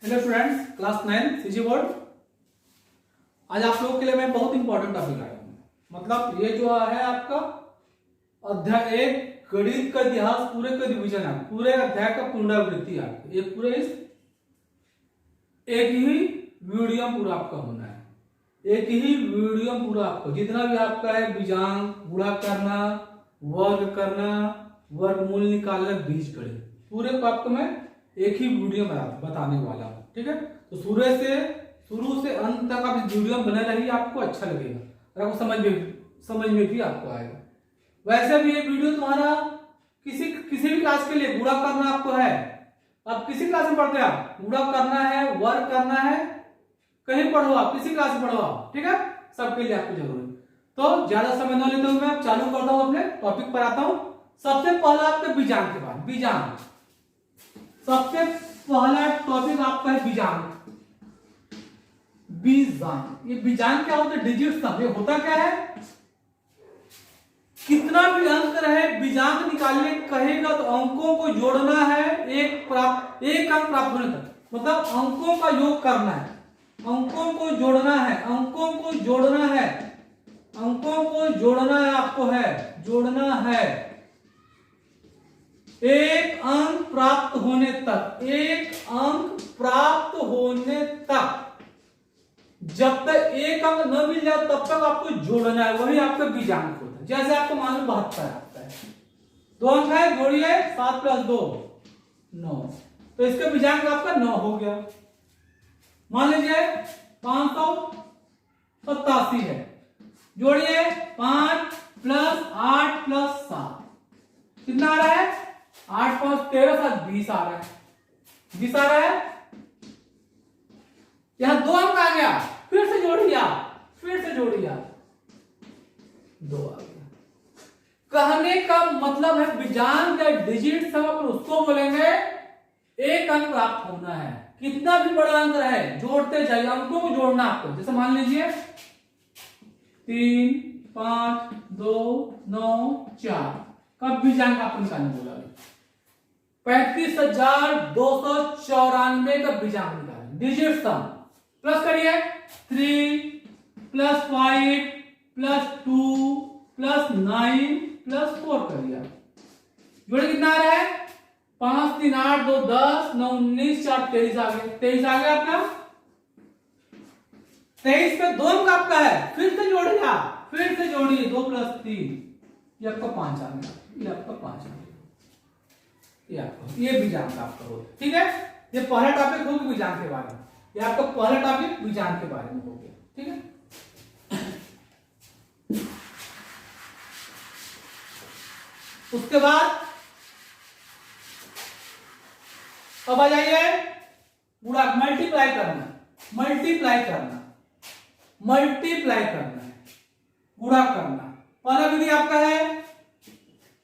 Hello students, class 9 CG board. आज आप लोगों के लिए मैं बहुत इंपॉर्टेंट टॉपिक लाया हूँ। मतलब ये जो है आपका अध्याय एक गणित का इतिहास पूरे का रिवीजन है, पूरे अध्याय का पुनरावृत्ति है। ये पूरे इस एक ही वीडियो पूरा आपका होना है, एक ही वीडियो पूरा आपका जितना भी आपका है बीजांक, गुणा करना, वर्ग करना, वर्गमूल निकालना, बीजगणित, पूरे को आपको मैं एक ही वीडियो बताने वाला हूँ। ठीक है, तो शुरू से अंत तक आप इस वीडियो में बने रहिए, आपको अच्छा लगेगा और आपको समझ में भी आपको आएगा। वैसे भी ये वीडियो तुम्हारा किसी भी क्लास के लिए गुणा करना आपको है, आप किसी क्लास में पढ़ते हैं, आप गुणा करना है, वर्ग करना है, कहीं पढ़ो आप, किसी क्लास में पढ़ो आप, ठीक है, सबके लिए आपको जरूरी। तो ज्यादा समय न लेते हुए मैं चालू करता हूँ, अपने टॉपिक पर आता हूँ। सबसे पहला आपका बीजांक के बाद, बीजांक सबसे पहला टॉपिक आपका है बीजांक। बीजांक, ये बीजांक क्या होता है? डिजिट सम। ये होता क्या है? कितना भी अंक रहे, बीजांक निकालने कहेगा तो अंकों को जोड़ना है, एक अंक प्राप्त होने तक, मतलब अंकों का योग करना है, अंकों को जोड़ना है, अंकों को जोड़ना है, अंकों को जोड़ना है, आपको है जोड़ना है, एक अंक प्राप्त होने तक, एक अंक प्राप्त होने तक। जब तक एक अंक न मिल जाए तब तक आपको जोड़ना है, वही आपका बीजांक होता है। जैसे आपको मालूम 72 आता है, 2 अंक है, जोड़िए 7 + 2 9, तो इसका बीजांक आपका 9 हो गया। मान लीजिए 587 है, जोड़िए 5 + 8 + 7 कितना आ रहा है? 8 × 5 = 13, 7 20 आ रहा है, 20 आ रहा है। यहां 2 अंक आ गया, फिर से जोड़िए, 2 आ गया। कहने का मतलब है बीजांक या डिजिट सम अपन उसको बोलेंगे एक अंक प्राप्त होना है। कितना भी बड़ा अंक रहे, जोड़ते जाइए, अंकों को जोड़ना आपको। जैसे मान लीजिए 3 5 2 9 4 का बीजांक आपको निकालने बोला, 35,294 का बीजांक निकालें, डिजिट सम। प्लस करिए 3 + 5 + 2 + 9 + 4 करिए, जोड़े कितना आ रहा है? 5 3 8 2 10 9 19 4 23 आ गया, 23 आ गया आपका। 23 पे 2 अंक आपका है, फिर से जोड़िए 2 + 3, ये आपका 5 आ गया, ये आपका 5 आ गया, ये बीजांक आपका हो गया। ठीक है, ये पहला टॉपिक हो गया बीजांक के बारे में, ये आपका पहला टॉपिक बीजांक के बारे में हो गया। ठीक है, उसके बाद अब आ जाइए गुणा, मल्टीप्लाई करना है, गुणा करना। पहला विधि आपका है,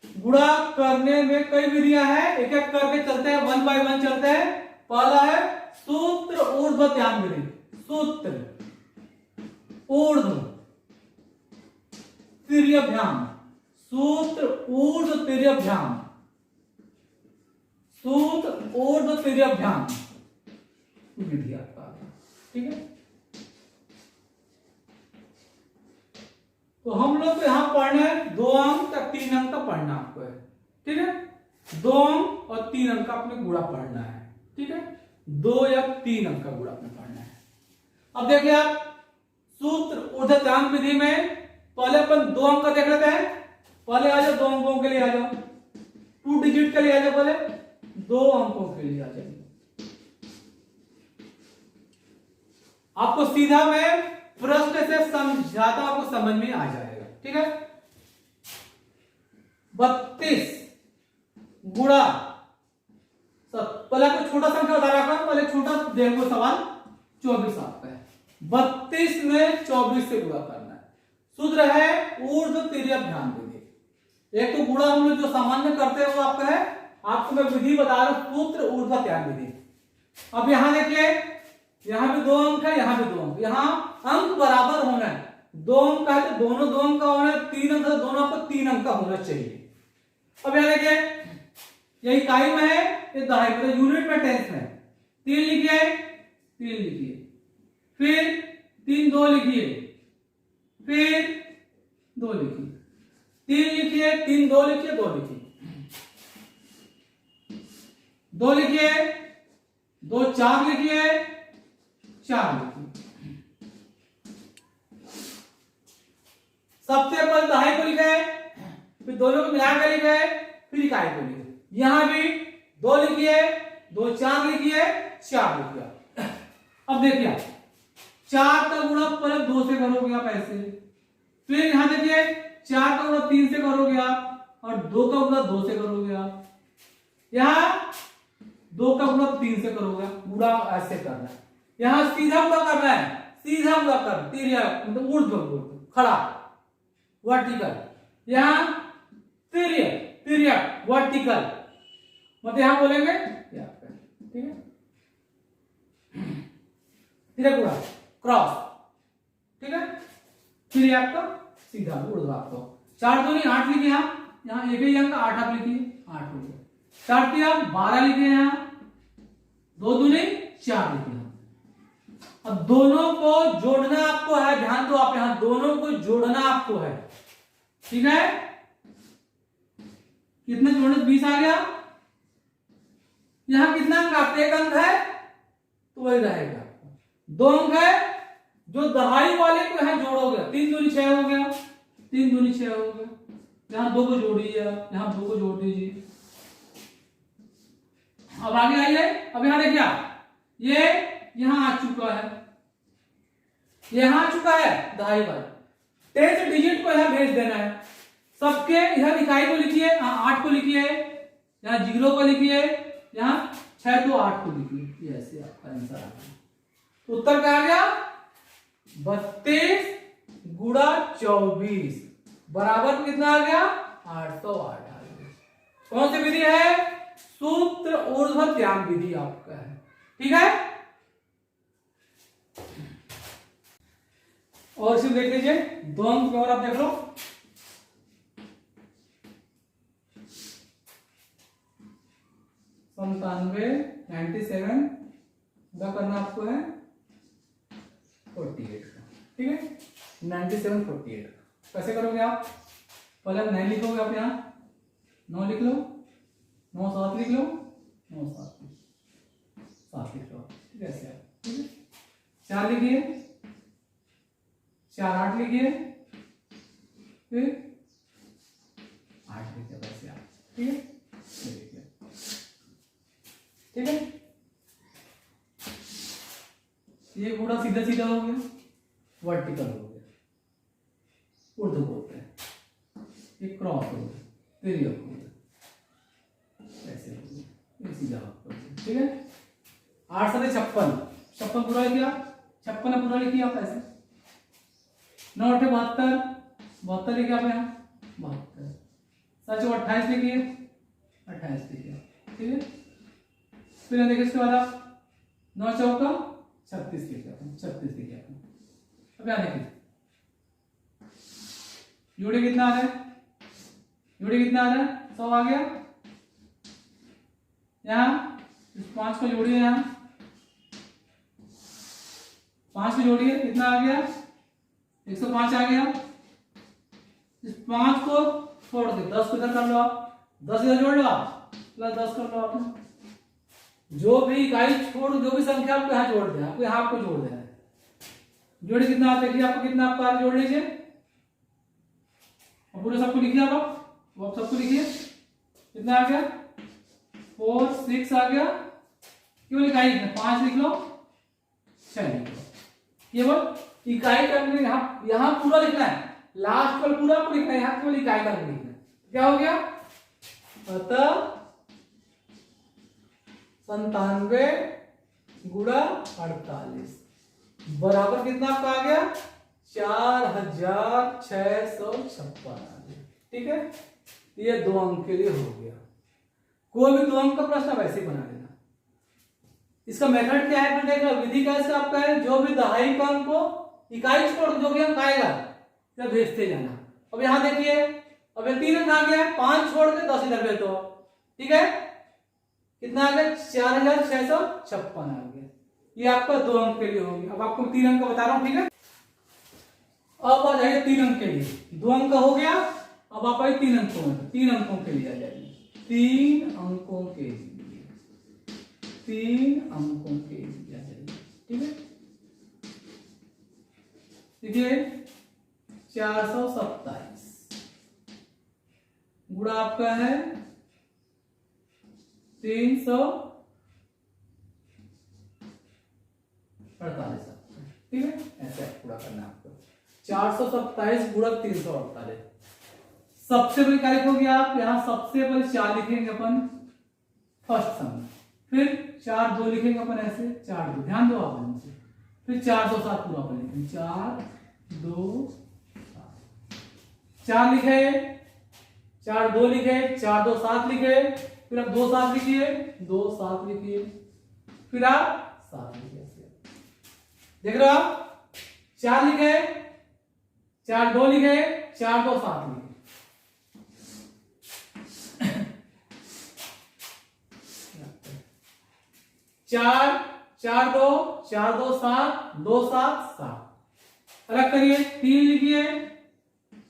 गुणा करने में कई विधियां हैं, एक एक करके चलते हैं, 1 by 1 चलते हैं। पहला है सूत्र ऊर्ध्वत्याम विधि, सूत्र ऊर्ध्व तिर्यभ्याम, सूत्र ऊर्ध्व तिर्यभ्याम, सूत्र ऊर्ध्व तिर्यभ्याम विधि आपका। ठीक है, तो हम लोग को यहां पढ़ना है 2 अंक तक 3 अंक तक पढ़ना आपको है। ठीक है, 2 अंक और 3 अंक का अपने गुणा पढ़ना है। ठीक है, 2 या 3 अंक का गुणा अपने पढ़ना है। अब देखिए आप सूत्र ऊर्ध्वत्याम विधि में पहले अपन 2 अंक का देख लेते हैं। पहले आ जाओ 2 अंकों के लिए आ जाओ, 2 डिजिट के लिए आ जाओ, पहले 2 अंकों के लिए आ जाइए। आपको सीधा मैं प्रश्न से समझाता, आपको समझ में आ जाएगा। ठीक है, 32 गुणा, पहले आपको छोटा संख्या बता रहा था, पहले छोटा देखो सवाल, 24 आपका है, 32 में 24 से गुणा करना है। सूत्र है ऊर्ध्व तिर्यभ्याम विधि। एक तो गुणा हम लोग जो सामान्य करते हैं वो आपका है, आपको मैं विधि बता रहा हूं, सूत्र ऊर्ध्वत्याम विधि। अब यहां देखिए, यहां भी 2 अंक है, यहां भी 2 अंक, यहां अंक बराबर होना है। 2 अंक का है तो दोनों 2 अंक का होना है, 3 अंक है तो दोनों आपको 3 अंक का होना चाहिए। अब यहां देखिए, ये इकाई में है, ये दहाई में, यूनिट में, टेंस में 3 लिखिए, 3 लिखिए, फिर 3 2 लिखिए, फिर 2 लिखिए, 3 लिखिए, 3 2 लिखिए, 2 लिखिए, 2 लिखिए, 2 4 लिखिए, 4 लिखिए। सबसे पहले दहाई को लिखे, फिर दोनों को मिलाकर लिखे, फिर इकाई को लिखे। यहां भी 2 लिखिए, 2 4 लिखिए, 4 लिखिए। अब देखिए 4 का गुणा पहले 2 से करोगे आप ऐसे, फिर यहां देखिए 4 का गुणा 3 से करोगे आप, और 2 का गुणा 2 से करोगे आप। यहां 2 का गुणा 3 से करोगे, गुणा ऐसे करना है। यहां सीधा गुणा करना है, सीधा गुणा कर, तिर्या मतलब ऊर्ध्व खड़ा वर्टिकल, यहां तिर्य तिर्य वर्टिकल, मतलब यहां बोलेंगे ठीक है, तिर्य गुणा क्रॉस, ठीक है। फिर ये आपका सीधा ऊर्ध्व आपको 4 दूनी 8 लिखिए, यहाँ एक ही अंक 8 आप लिखिए, 8 हो गया। 4 3 12 लिखिए, यहाँ 2 दूनी 4 लिखिए। अब दोनों को जोड़ना आपको है, ध्यान दो आप, यहां दोनों को जोड़ना आपको है, ठीक है। कितने जोड़ने 20 आ गया। यहां कितना अंक आपका, एक अंक है तो वही रहेगा, 2 अंक है, जो दहाई वाले को यहां जोड़ोगे 3 दूनी 6 हो गया, 3 दूनी 6 हो गया। यहां 2 को जोड़िए, यहां 2 को जोड़ दीजिए। अब आगे आइए, अब यहां देखिए ये यहां आ चुका है, यहां आ चुका है दहाई वाला, 10 डिजिट को यहां भेज देना है सबके। इधर इकाई को लिखिए, 8 को लिखिए, यहाँ 0 को लिखिए, यहाँ 6 तो 8 को लिखिए, ये ऐसे आपका आंसर आ गया। उत्तर क्या आ गया, 32 गुणा 24 बराबर कितना आ गया, 808 आ गया। कौन सी विधि है, सूत्र ऊर्ध्वत्याम विधि आपका है, ठीक है। और सिर्फ देख लीजिए 2 अंक और आप देख लो, संतानवे 97 का करना आपको है 48 का, ठीक है। 97 48 कैसे करोगे आप, पहले 9 लिखोगे आप, यहाँ 9 लिख लो, 9 7 लिख लो, 9 7 लिख लो, ठीक है ऐसे, ठीक है। 4 लिखिए, 4 8 लिखिए, फिर 8 लिखिए, वैसे आप, ठीक है, ठीक है। ये गुणा सीधा सीधा हो गया, वर्टिकल हो गया, ऊर्ध्व बोलते हैं, ये क्रॉस हो गया, तिर्यक हो गया, ऐसे हो गया, ये सीधा हो गया, ठीक है। 8 7 56, 56 पूरा लिखिए, 56 पूरा लिखिए आप ऐसे। 9 8 72, 72 लिखिए आप यहाँ 72, 7 28 लिखिए, 28 लिखिए, ठीक है। फिर देखिए इसके बाद आप 9 चौका 36 लिखिए, 36 लिखिए। अब यहाँ देखिए जोड़ी कितना आ रहा है, जोड़ी कितना आ रहा है, 100 आ गया। यहाँ इस 5 को जोड़िए, यहाँ 5 को जोड़िए, कितना आ गया, 105 आ गया। इस 5 को छोड़ के 10 को इधर कर लो आप, 10 इधर जोड़ लो आप, प्लस 10 कर लो आप। जो भी इकाई छोड़, जो भी संख्या आपको यहाँ जोड़ देना, आपको यहाँ आपको जोड़ देना है। जोड़ी कितना आप देखिए, आपको कितना आपका जोड़ लीजिए, और पूरे सबको लिखिए आप, वो सबको लिखिए, कितना आ गया 4 6 आ गया। केवल इकाई 5 लिख लो, 6 लिख लो, केवल इकाई का यहाँ पूरा लिखना है, लास्ट पर पूरा आपको लिखना है, यहाँ केवल इकाई का लिखना है। क्या हो गया, अतः 97 गुणा 48 बराबर कितना आपका आ गया, 4656 आ गया, ठीक है। ये 2 अंक के लिए हो गया। कोई भी 2 अंक का प्रश्न वैसे ही बना लेना। इसका मेथड क्या है, देख लो, विधि कैसे आपका है, जो भी दहाई का अंक को इकाई छोड़ जो भी अंक आएगा तो भेजते जाना। अब यहां देखिए, अब ये 3 अंक आ गया, 5 छोड़ के 10 इधर भेज दो, ठीक है। कितना आ गया, 4656 आ गया। ये आपका 2 अंक के लिए होगी। अब आपको 3 अंक बता रहा हूं, ठीक है। अब आ जाइए 3 अंक के लिए, 2 अंक का हो गया। अब आप आइए 3 अंकों में, 3 अंकों के लिए आ जाइए, 3 अंकों के लिए, 3 अंकों के लिए आ जाइए, ठीक है। देखिए 427 गुणा आपका है 348, ठीक है। ऐसे पूरा करना है आपको, 427 गुणा 348। सबसे पहले क्या लिखोगे आप, यहां सबसे पहले 4 लिखेंगे अपन फर्स्ट सम, फिर 4 2 लिखेंगे अपन ऐसे, 4 2, ध्यान दो आप इनसे, फिर 4 2 7 पूरा अपन लिखेंगे, 4 2 7, 4 लिखे, 4 2 लिखे, 4 2 7 लिखे, फिर आप 2 7 लिखिए, 2 7 लिखिए, फिर आप 7 लिखिए, देख रहे हो आप, 4 लिखे, 4 2 लिखे, 4 2 7 लिखे, 4 4 2 4 2 7 2 7 7। अलग करिए, 3 लिखिए,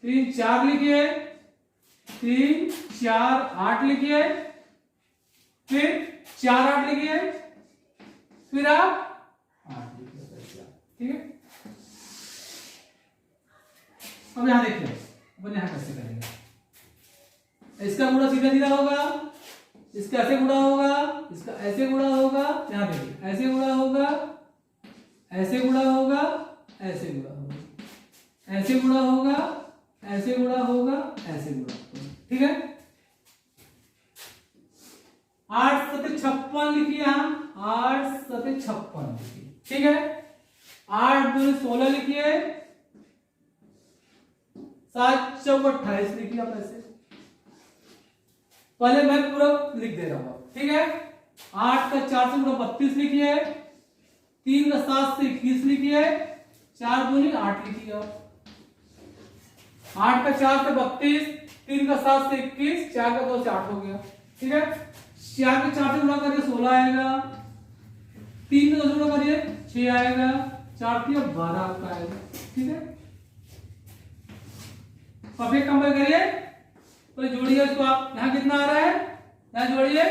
3 4 लिखिए, 3 4 8 लिखिए, फिर 4 8 लिखिए, फिर आप 8 लिखिए, ठीक है। अब यहां देखिए अपन यहां कैसे करेंगे, इसका गुणा सीधा सीधा होगा, इसका ऐसे गुणा होगा, इसका ऐसे गुणा होगा, यहां देखिए ऐसे गुणा होगा, ऐसे गुणा होगा, ऐसे गुणा होगा, ऐसे गुणा होगा, ऐसे गुणा होगा, ऐसे गुणा होगा, ठीक है। 8 7 56 लिखिए, यहां 8 7 56 लिखिए, ठीक है। 8 2 16 लिखिए, 7 4 28 लिखिए आप ऐसे, पहले मैं पूरा लिख दे रहा हूं, ठीक है। 8 का 4 से पूरा 32 लिखिए, 3 का 7 से 21 लिखिए, 4 दूनी 8 लिखिए आप, 8 का 4 से 32, 3 का 7 से 21, 4 का 2 से 8 हो गया, ठीक है। 4 के 4 से गुणा करिए 16 आएगा, 3 का 2 से गुणा करिए 6 आएगा, 4 3 12 आपका आएगा, ठीक है। परफेक्ट कंपेयर करिए, तो जोड़िए इसको आप, यहां कितना आ रहा है, यहां जोड़िए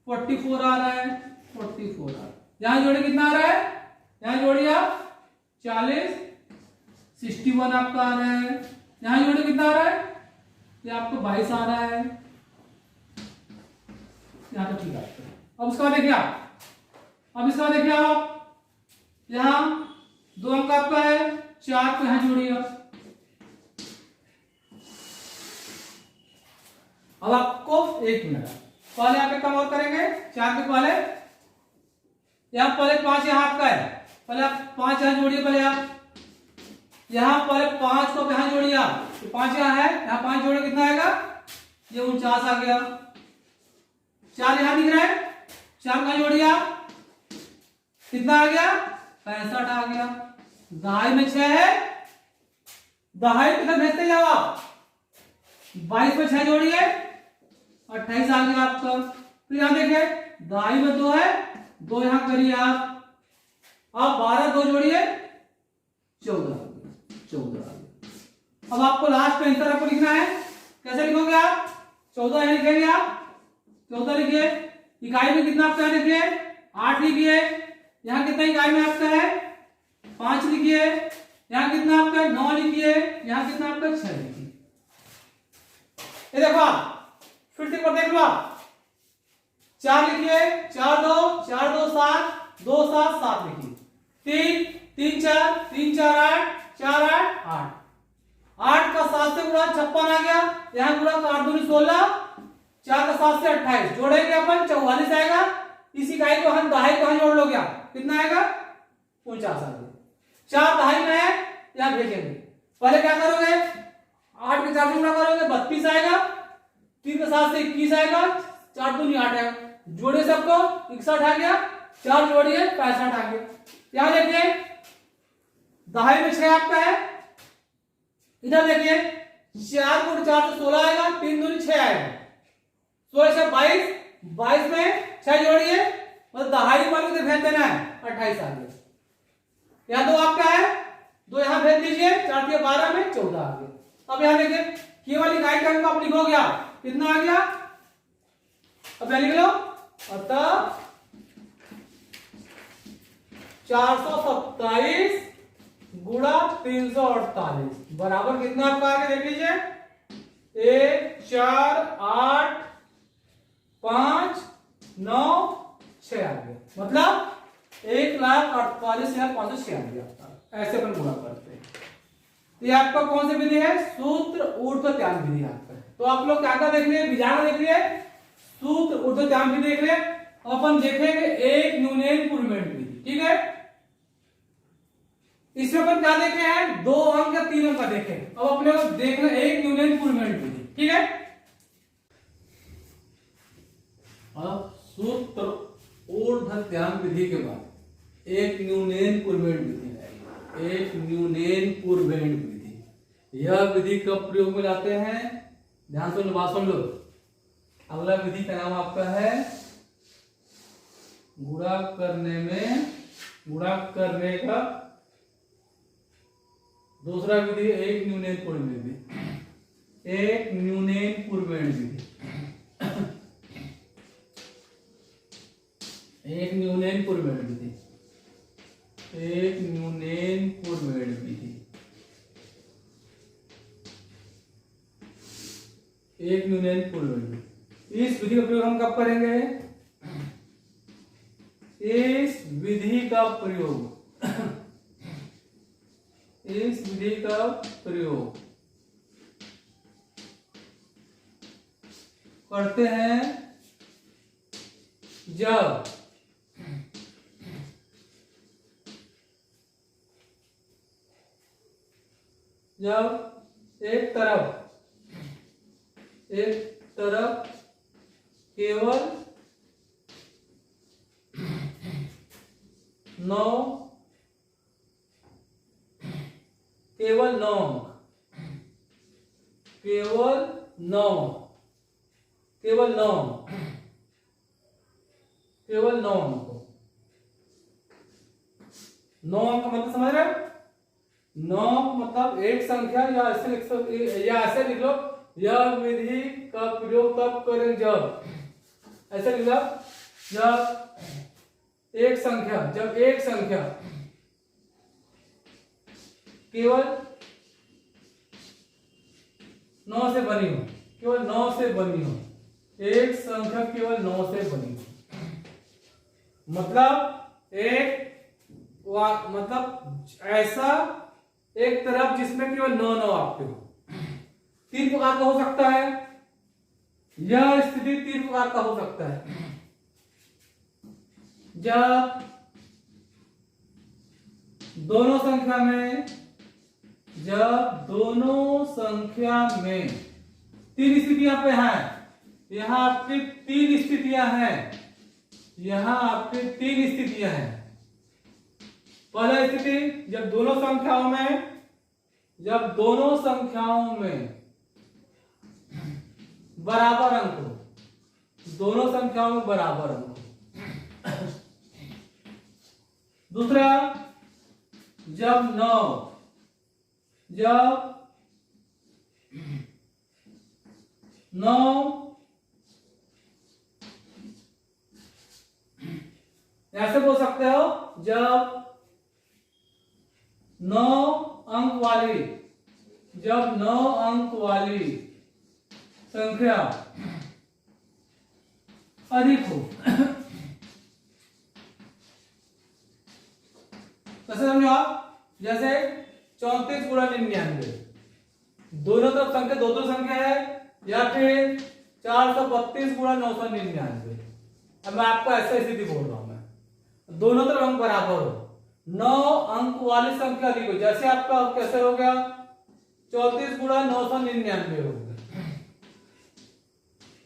44 आ रहा है, 44 आ रहा है, यहां जोड़िए कितना आ रहा है, यहां जोड़िए आप 40 61 आपका आ रहा है, यहां जोड़िए कितना आ रहा है, ये आपको 22 आ रहा है, यहां तो ठीक है। अब उसका देखिए आप, अब इसका देखिए आप, यहां 2 अंक आपका है, 4 को यहां जोड़िए आप। अब आपको 1 मिनट, पहले आप एक काम और करेंगे, 4 के पहले यहां पहले 5 यहां आपका है, पहले आप 5 यहां जोड़िए, पहले आप यहां पहले 5 को यहां जोड़िए आप, तो 5 यहां है, यहां 5 जोड़े कितना आएगा, ये 49 आ गया। 4 यहां दिख रहा है, 4 कहां जोड़िए आप, कितना आ गया, 65 आ गया। दहाई में 6 है, दहाई कितना भेजते जाओ आप, 22 में 6 जोड़िए 28 आ गया आपका। फिर यहां देखिए दहाई में 2 है, 2 यहां करिए आप, 12 2 जोड़िए 14 आ गया, 14 आ गया। अब आपको लास्ट में आंसर आपको लिखना है, कैसे लिखोगे आप, 14 यहां लिखेंगे आप, 14 लिखिए, इकाई में कितना आपका है देखिए 8 लिखिए, यहां कितना इकाई में आपका है 5 लिखिए, यहां कितना आपका है 9 लिखिए, यहां कितना आपका 6 लिखिए। ये देखो आप फिर से एक बार देख लो आप, 4 लिखिए, 4 2 4 2 7 2 7 7 लिखिए, 3 3 4 3 4 8 4 8 8, 8 का 7 से गुणा 56 आ गया, यहां गुणा 8 दूनी 16, 4 का 7 से 28 जोड़ेंगे अपन 44 आएगा। इसी इकाई को हम दहाई को हम जोड़ लो, क्या कितना आएगा 49 आ गया। 4 दहाई में है, यहां भेजेंगे, पहले क्या करोगे 8 के 4 से गुणा करोगे 32 आएगा, 3 का 7 से 21 आएगा, 4 दूनी 8 आएगा, जोड़े सबको 61 आ गया, 4 जोड़िए 65 आ गया। यहां देखिए दहाई में 6 आपका है, इधर देखिए 4 को 4 से 16 आएगा, 3 दूनी 6 आएगा, 16 से 22, 22 में 6 जोड़िए मतलब दहाई वाले को भेज देना है 28 आ गया। यहाँ 2 आपका है, 2 यहाँ भेज दीजिए, 4 के 12 में 14 आ गया। अब यहाँ देखिए केवल इकाई का अंक आप लिखो गया, कितना आ गया? अब यहाँ लिख लो, अतः 427 गुणा 348 बराबर कितना आपका आ गया? देख लीजिए 1 4 8 5 9 6 आ गया, मतलब 1,48,506 आ गया आपका। ऐसे अपन गुणा करते हैं। ये आपका कौन सी विधि है? सूत्र ऊर्ध्वत्याम विधि आपका। तो आप लोग क्या क्या देख रहे हैं? बीजांग देख रहे हैं, सूत्र ऊर्ध्वत्याम भी देख रहे हैं। अपन देखेंगे एक न्यूनयन पूर्णमेय विधि, ठीक है। इसमें अपन क्या देखे हैं? 2 अंक या 3 अंक का देखे। अब अपने को देखना एक न्यूनयन पूर्णमेय विधि, ठीक है। अब सूत्र ऊर्ध्वत्याम विधि के बाद एक न्यूनयन पूर्णमेय विधि है। एक न्यूनयन पूर्णमेय विधि, यह विधि कब प्रयोग में लाते हैं? ध्यान से बात सुन लो। अगला विधि का नाम आपका है गुणा करने का दूसरा विधि एक न्यूनयन पूर्णमेय विधि। एक न्यूनयन पूर्णमेय विधि, एक न्यूनयन पूर्णमेय विधि, एक न्यूनयन पूर्णमेय विधि, एक न्यूनयन पूर्णमेय विधि। इस विधि का प्रयोग हम कब करेंगे? इस विधि का प्रयोग करते हैं जब एक तरफ केवल 9 अंक मतलब समझ रहे हो? 9 मतलब एक संख्या, या ऐसे लिख लो, यह विधि का प्रयोग तब करें जब, ऐसे लिख लो, जब एक संख्या केवल 9 से बनी हो, केवल 9 से बनी हो, एक संख्या केवल 9 से बनी हो। मतलब मतलब ऐसा एक तरफ जिसमें केवल 9 आपके हो। 3 प्रकार का हो सकता है, यह स्थिति 3 प्रकार का हो सकता है। जब दोनों संख्या में 3 स्थितियां पे हैं। यहां आपकी 3 स्थितियां हैं। पहला स्थिति जब दोनों संख्याओं में बराबर अंक हो, दूसरा जब 9 ऐसे बोल सकते हो, जब 9 अंक वाली संख्या अधिक हो। कैसे समझो आप? जैसे 34 गुणा 99, दोनों तरफ संख्या दो संख्या है, या फिर 432 गुणा 999। अब मैं आपको ऐसे स्थिति बोल रहा हूं, मैं दोनों तरफ अंक बराबर हो, 9 अंक वाली संख्या अधिक हो। जैसे आपका कैसे हो गया? 34 गुणा 999 हो गया,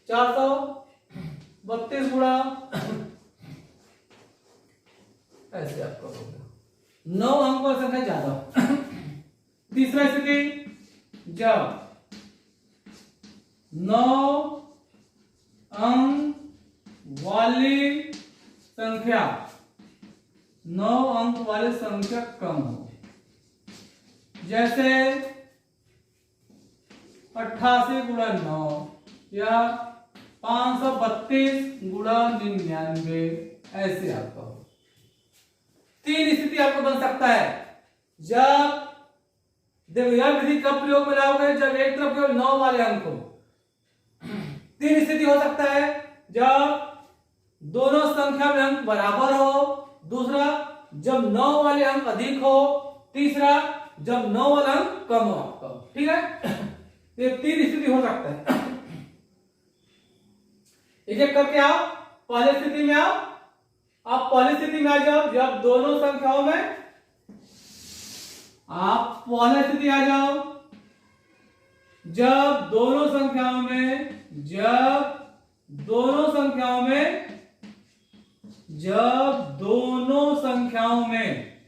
432 गुणा ऐसे आपका हो गया, 9 अंक वाली संख्या ज्यादा। तीसरा स्थिति जब 9 अंक वाली संख्या 9 अंक वाली संख्या कम हो, जैसे 88 गुणा 9 या 532 गुणा 99, ऐसे आपका हो। तीन स्थिति आपको बन सकता है। जब देखो यह विधि कब प्रयोग में लाओगे, जब एक तरफ केवल 9 वाले अंक हो। तीन स्थिति हो सकता है, जब दोनों संख्या में अंक बराबर हो, दूसरा जब 9 वाले अंक अधिक हो, तीसरा जब 9 वाला अंक कम हो आपका। ठीक है, ये तीन स्थिति हो सकता है। एक एक करके आओ, पहली स्थिति में आओ। आप पहली स्थिति में आ जाओ, जब दोनों संख्याओं में, आप पहली स्थिति आ जाओ, जब दोनों संख्याओं में, जब दोनों संख्याओं में, जब दोनों संख्याओं में,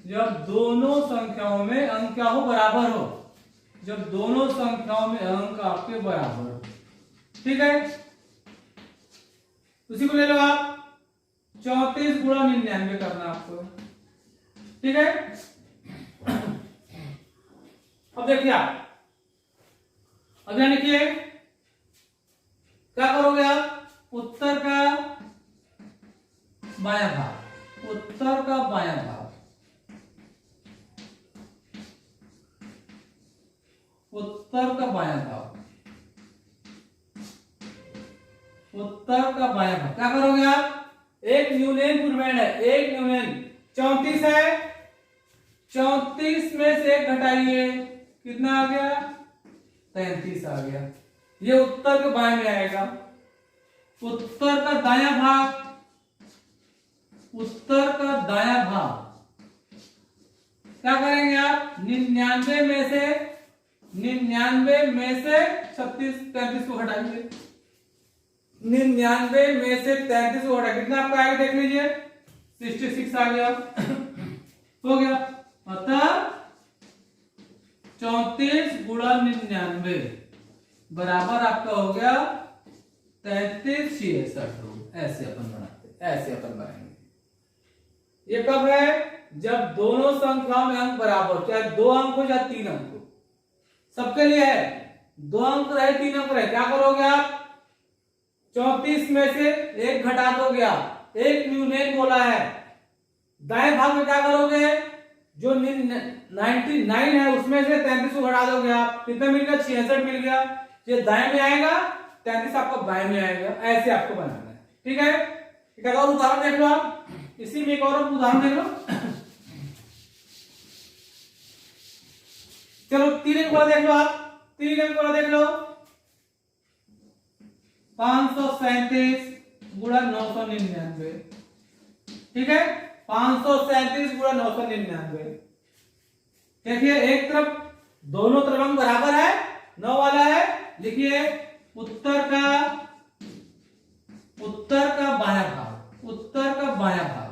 जब दोनों संख्याओं में अंक क्या हो, बराबर हो। जब दोनों संख्याओं में अंक आपके बराबर हो। ठीक है, उसी को ले लो आप। 34 गुणा 99 करना आपको। ठीक है, अब देखिए आप, अब यहां लिखिए, क्या करोगे आप, उत्तर का बायां भाग, उत्तर का बायां भाग, उत्तर का बायां भाग, उत्तर का बायां भाग क्या करोगे आप, एक न्यूनयन पूर्णांक है, एक न्यूनयन 34 है, 34 में से एक घटाइए, कितना आ गया, 33 आ गया। ये उत्तर के बाएं में आएगा। उत्तर का दायां भाग, उत्तर का दायां भाग क्या करेंगे आप, 99 में से, 99 में से 36 33 को घटाएंगे। 99 में से 33 को घटा, कितना आपका आएगा देख लीजिए, 66 आ गया। हो गया, अतः 34 गुणा 99 बराबर आपका हो गया 33 66। ऐसे अपन बनाते, ऐसे अपन बनाएंगे। ये कब है, जब दोनों संख्याओं में अंक बराबर, चाहे 2 अंक हो या 3 अंक हो, सबके लिए है। 2 अंक रहे 3 अंक रहे, क्या करोगे आप, 34 में से एक घटा दोगे आप, एक न्यूनयन बोला है। दाएं भाग में क्या करोगे, जो 99 है उसमें से 33 को घटा दोगे आप, कितना मिल गया, 66 मिल गया। ये दाएं में आएगा, 33 आपका बाएं में आएगा। ऐसे आपको बनाना है। ठीक है, एक और उदाहरण देख लो आप, इसी में एक और उदाहरण देख लो। चलो 3 अंक वाला देख लो आप, 3 अंक वाला देख लो, 537 गुणा 999। ठीक है, 537 गुणा 999। देखिए एक तरफ, दोनों तरफ अंक बराबर है, 9 वाला है। लिखिए उत्तर का बायां भाग, उत्तर का बायां भाग,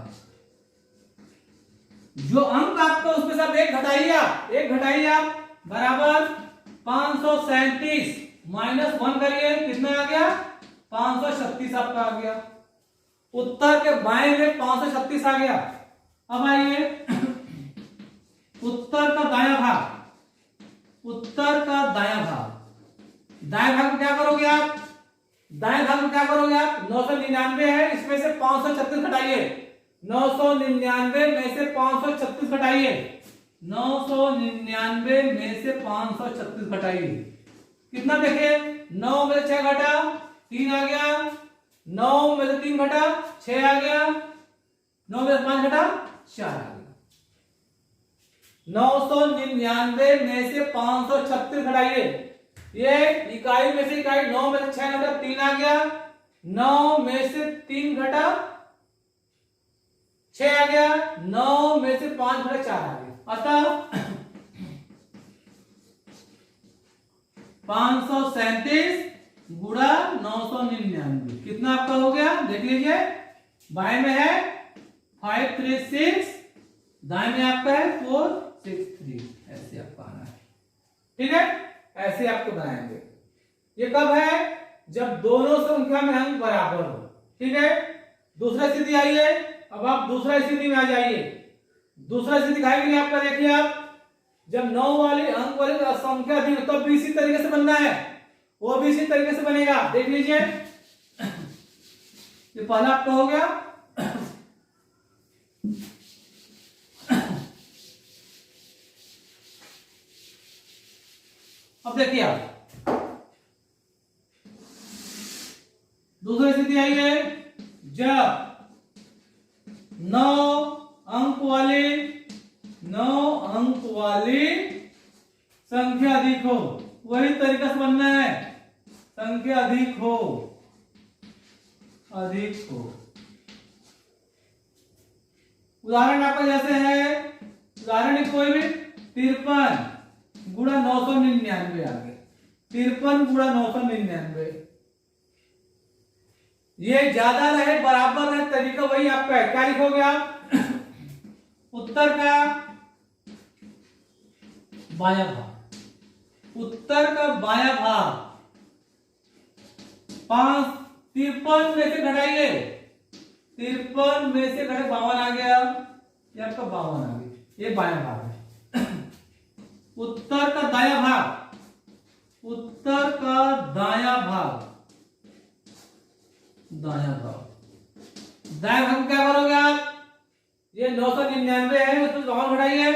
जो अंक आपका उसमें सब एक घटाइए आप, एक घटाइए आप, बराबर 537 माइनस 1 करिए, कितना आ गया, 536 आपका आ गया। उत्तर के बाएं में 536 आ गया। अब आइए उत्तर का दायां भाग, उत्तर का दायां भाग, दाएं भाग में क्या करोगे आप, दाएं भाग में क्या करोगे आप, 999 है, इसमें से 536 घटाइए, 999 में से 536 घटाइए, 999 में से 536 घटाइए, कितना देखिए, 9 में से 6 घटा 3 आ गया, 9 में से 3 घटा 6 आ गया, 9 में से 5 घटा 4 आ गया। 999 में से 536 घटाइए, ये इकाई में से इकाई, 9 में से 6 घटा 3 आ गया, 9 में से 3 घटा 6 आ गया, 9 में से 5 घटा 4 आ गया। अतः 537 गुणा 999 कितना आपका हो गया, देख लीजिए, बाएं में है 536, दाएं में आपका है 463। ऐसे आपका आना है। ठीक है, ऐसे आपको बनाएंगे। ये कब है, जब दोनों संख्या में अंक बराबर हो। ठीक है, दूसरा स्थिति आई है। अब आप दूसरा स्थिति में आ जाइए। दूसरा स्थिति दिखाई आपका, देखिए आप, जब 9 वाली अंक वाली संख्या अधिक तब भी इसी तरीके से बनना है, वो भी इसी तरीके से बनेगा। देख लीजिए, ये पहला आपका हो गया। अब देखिए आप, दूसरी स्थिति आई है, जब 9 अंक वाली संख्या अधिक हो, वही तरीका से बनना है, संख्या अधिक हो। उदाहरण आपका जैसे है, उदाहरण कोई भी 53 गुणा 999 आ गया, 53 गुणा 999। ये ज्यादा रहे बराबर रहे, तरीका वही आपका है। क्या लिखोगे आप? उत्तर का बायां भाग, उत्तर का बायां भाग 53 में से घटाइए, 53 में से घटे 52 आ गया, ये आपका 52 आ गया, ये बायां भाग है। उत्तर का दायां भाग, उत्तर का दायां भाग, दायां भाग क्या करोगे आप? ये 999 है, उसमें 52 घटाइए,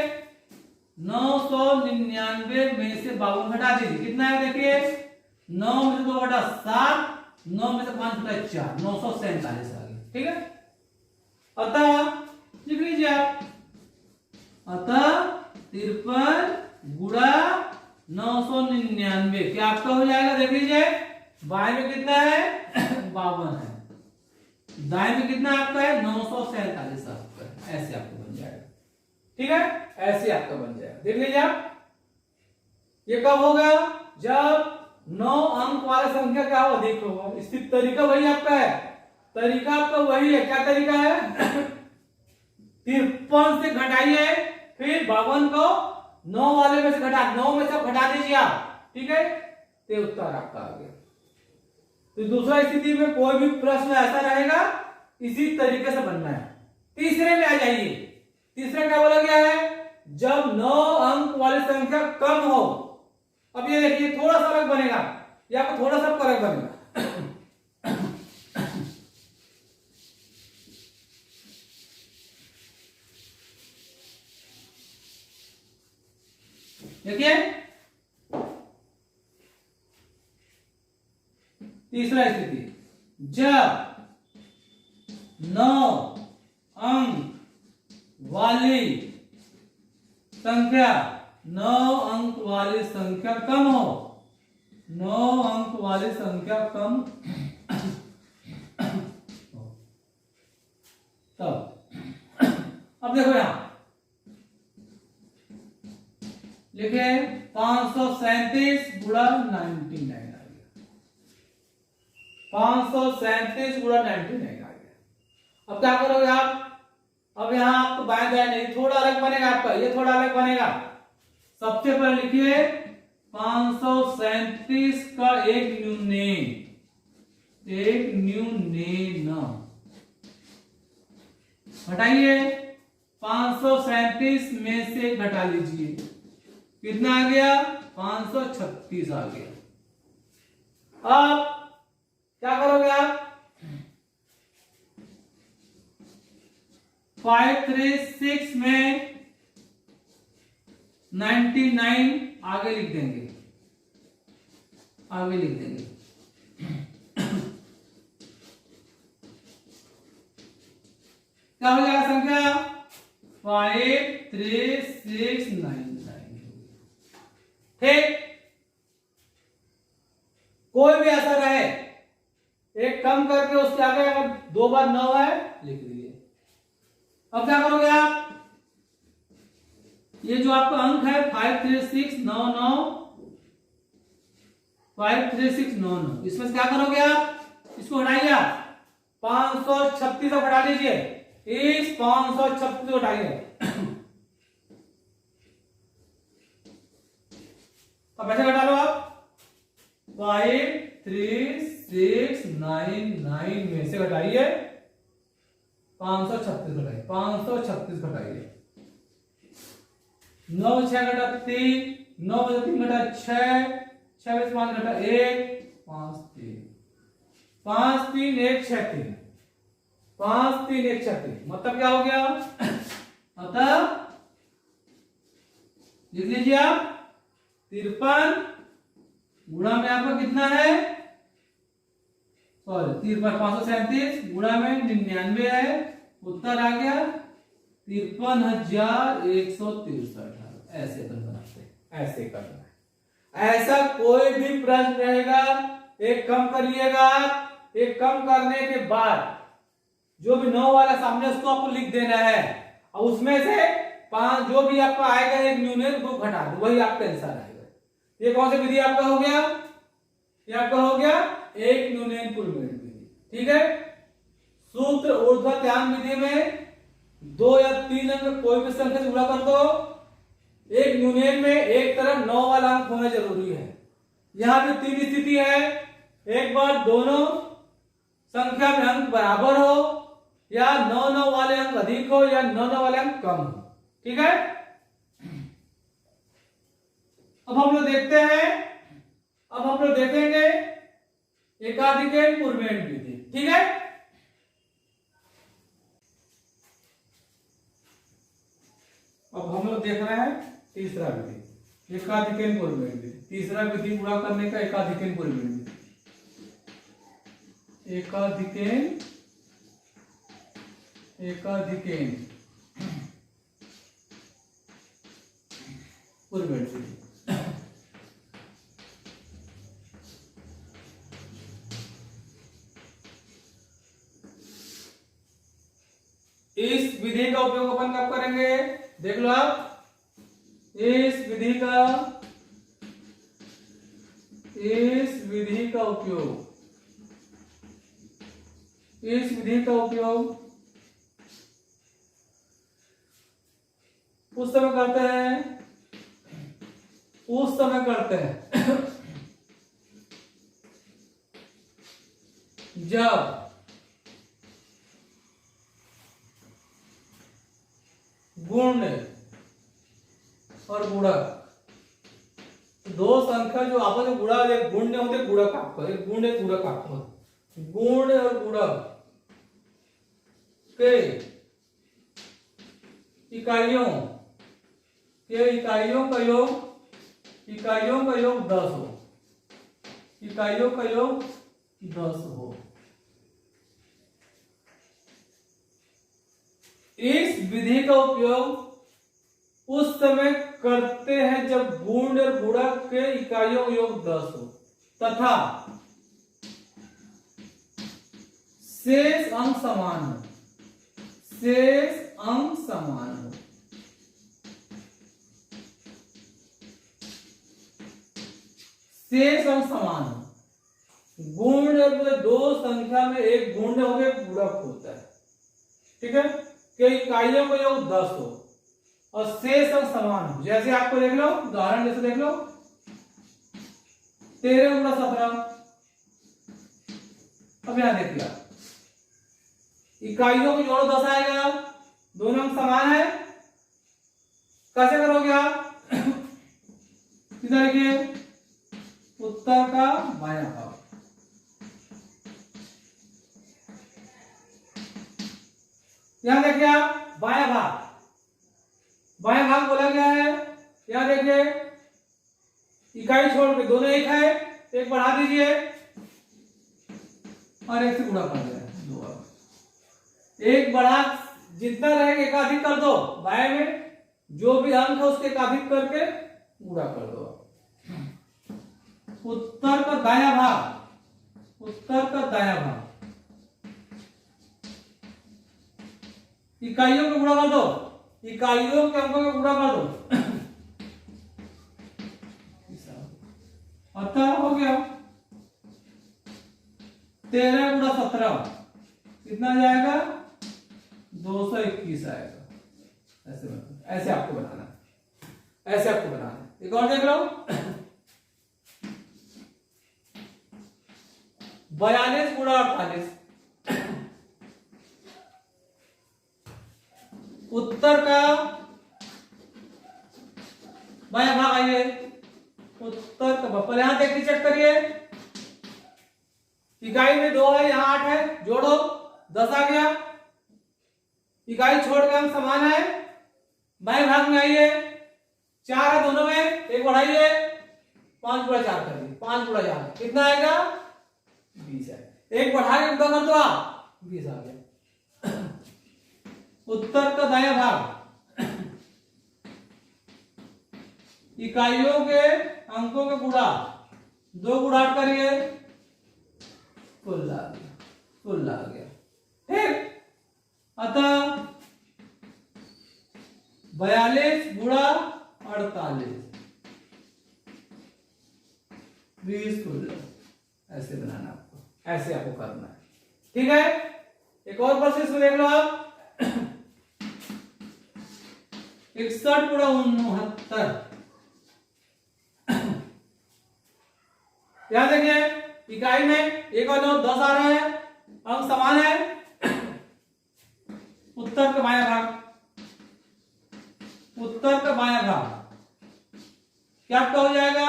999 में से 52 घटा दीजिए, कितना है देखिए, 9 में से 2 घटा 7, 9 में से 5 घटा 4, 947 आ गया। ठीक है, अतः लिख लीजिए आप, अतः 53 गुणा 999 क्या आपका हो जाएगा? देख लीजिए, बाएं में कितना है? 52 है, दाएं में कितना आपका है? 947 आपका है। ऐसे आपको बन जाएगा। ठीक है, ऐसे आपका बन जाएगा। देख लीजिए आप, ये कब होगा? जब 9 अंक वाला संख्या क्या हो? अधिक होगा। इसकी तरीका वही आपका है, तरीका आपका वही है। क्या तरीका है? 53 से घटाइए, फिर 52 को 9 वाले में से घटा, 9 में से घटा दीजिए आप। ठीक है, तो उत्तर आपका आ गया। तो दूसरा स्थिति में कोई भी प्रश्न ऐसा रहेगा, इसी तरीके से बनना है। तीसरे में आ जाइए। तीसरे क्या बोला गया है? जब 9 अंक वाली संख्या कम हो। अब ये देखिए, थोड़ा सा अलग बनेगा, या आपको थोड़ा सा अलग बनेगा। देखिए, तीसरा स्थिति, जब 9 अंक वाली संख्या, 9 अंक वाली संख्या कम हो, 9 अंक वाली संख्या कम तब, अब देखो यहां लिखे 537 गुणा 99 आ गया, 537 गुणा 99 आ गया। अब क्या करोगे आप? अब यहां आपको बाएं दाएं नहीं, थोड़ा अलग बनेगा आपका, ये थोड़ा अलग बनेगा। सबसे पहले लिखिए 537 का एक न्यून हटाइए, 537 में से घटा लीजिए, कितना आ गया? 536 आ गया। अब क्या करोगे आप? 536 में 99 आगे लिख देंगे, आगे लिख देंगे। क्या हो जाएगा संख्या? 53699। ठीक, कोई भी ऐसा रहे, एक कम करके उसके आगे अगर 2 बार 9 है लिख दीजिए। अब क्या करोगे आप? ये जो आपका अंक है 53699, 53699, इसमें से क्या करोगे आप? इसको हटाइए आप, 536 को हटा लीजिए, इस 536 को हटाइए। अब ऐसे घटा लो आप, 53699 में से घटाइए 536 घटाइए, 536 घटाइए। 9 6 घटा 3, 9 बजे 3 घटा 6, 6 बजे 5 घटा 1, 5 3, 5 3 1 6 3, 5 3 1 6 3, मतलब क्या हो गया? मतलब लिख लीजिए आप 53 गुणा में आपका कितना है, सॉरी 53 537 गुणा में 99 है, उत्तर आ गया 53,163। ऐसे अपन बनाते हैं, ऐसे करना है। ऐसा कोई भी प्रश्न रहेगा, एक कम करिएगा, एक कम करने के बाद जो भी 9 वाला सामने उसको आपको लिख देना है, और उसमें से 5 जो भी आपका आएगा एक न्यूनतम को घटा दो, वही आपका आंसर आएगा। ये कौन सी विधि आपका हो गया? ये आपका हो गया एक न्यूनतम पूर्वमेल विधि। ठीक है, सूत्र ऊर्ध्वत्याम विधि में 2 या 3 अंक कोई भी संख्या से गुणा कर दो, एक न्यूनतम में एक तरफ 9 वाला अंक होना जरूरी है। यहां भी 3 स्थिति है, एक बार दोनों संख्या में अंक बराबर हो, या 9 वाले अंक अधिक हो, या 9 वाले अंक कम हो। ठीक है, अब हम लोग देखते हैं, अब हम लोग देखेंगे एकाधिकन पूर्वेण विधि। ठीक है, अब हम लोग देख रहे हैं तीसरा विधि, एकाधिकन पूर्वेण विधि। तीसरा विधि गुणा करने का एकाधिकन पूर्वेण विधि, एकाधिकन पूर्वेण विधि। इस विधि का उपयोग अपन कब करेंगे? देख लो आप, इस विधि का उपयोग, इस विधि का उपयोग उस समय करते हैं जब गुण और गुणक, दो संख्या जो आपस में गुणा, एक गुण होते गुणक आपका, एक गुण एक गुणक आपका, गुण और गुणक के इकाइयों का योग 10 हो, इकाइयों का योग 10 हो। इस विधि का उपयोग उस समय करते हैं जब गुण और गुणक के इकाइयों का योग 10 हो तथा शेष अंक समान हो, शेष अंक समान हो। शेष अंक समान हो, गुण और दो संख्या में एक गुण हो गया, गुणक होता है। ठीक है, कि इकाइयों का योग 10 हो और शेष अंक समान हो। जैसे आपको देख लो उदाहरण, जैसे देख लो 13 गुणा 17। अब यहां देखिए आप, इकाइयों को जोड़ो 10 आएगा, दोनों अंक समान है, कैसे करोगे आप? इधर देखिए उत्तर का बायां भाग, यहां देखिए आप बायां भाग, बायां भाग बोला गया है। यहां देखिए इकाई छोड़ के दोनों एक है, एक बढ़ा दीजिए और एक से गुणा कर दिया, एक बढ़ा, जितना रहेगा एकाधिक कर दो, बाएं में जो भी अंक है उसके एकाधिक करके गुणा कर दो। उत्तर का दायां भाग, उत्तर का दायां भाग, इकाइयों को गुणा कर दो, इकाइयों के अंकों को गुणा कर दो, अतः हो गया 13 गुणा 17 कितना जाएगा? 221 आएगा। ऐसे आपको बनाना है, ऐसे आपको बनाना है। एक और देख लो 42 गुणा 48, उत्तर का बायां भाग आइए, उत्तर का पहले यहां देखिए, चेक करिए, इकाई में 2 है, यहां 8 है, जोड़ो 10 आ गया। इकाई छोड़ के हम समान है, बाएं भाग में आइए, 4 है दोनों में, एक बढ़ाइए, 5 गुणा 4 करिए, 5 गुणा 4 कितना आएगा 20 है, एक बढ़ा के कर दो आप, 20 आ गया। उत्तर का दायां भाग, इकाइयों के अंकों के गुणा, 2 गुणा 8 करिए, कुल आ गया, कुल आ गया, ठीक। अतः 42 गुणा 48 20 कुल, ऐसे बनाना आपको, ऐसे आपको करना है, ठीक है। एक और प्रश्न इसमें देख लो आप, 61 गुणा 69, यहां देखिए, इकाई में 1 और 9 10 आ रहे हैं, अंक समान है, उत्तर का बायां भाग, उत्तर का बायां भाग क्या आपका हो जाएगा,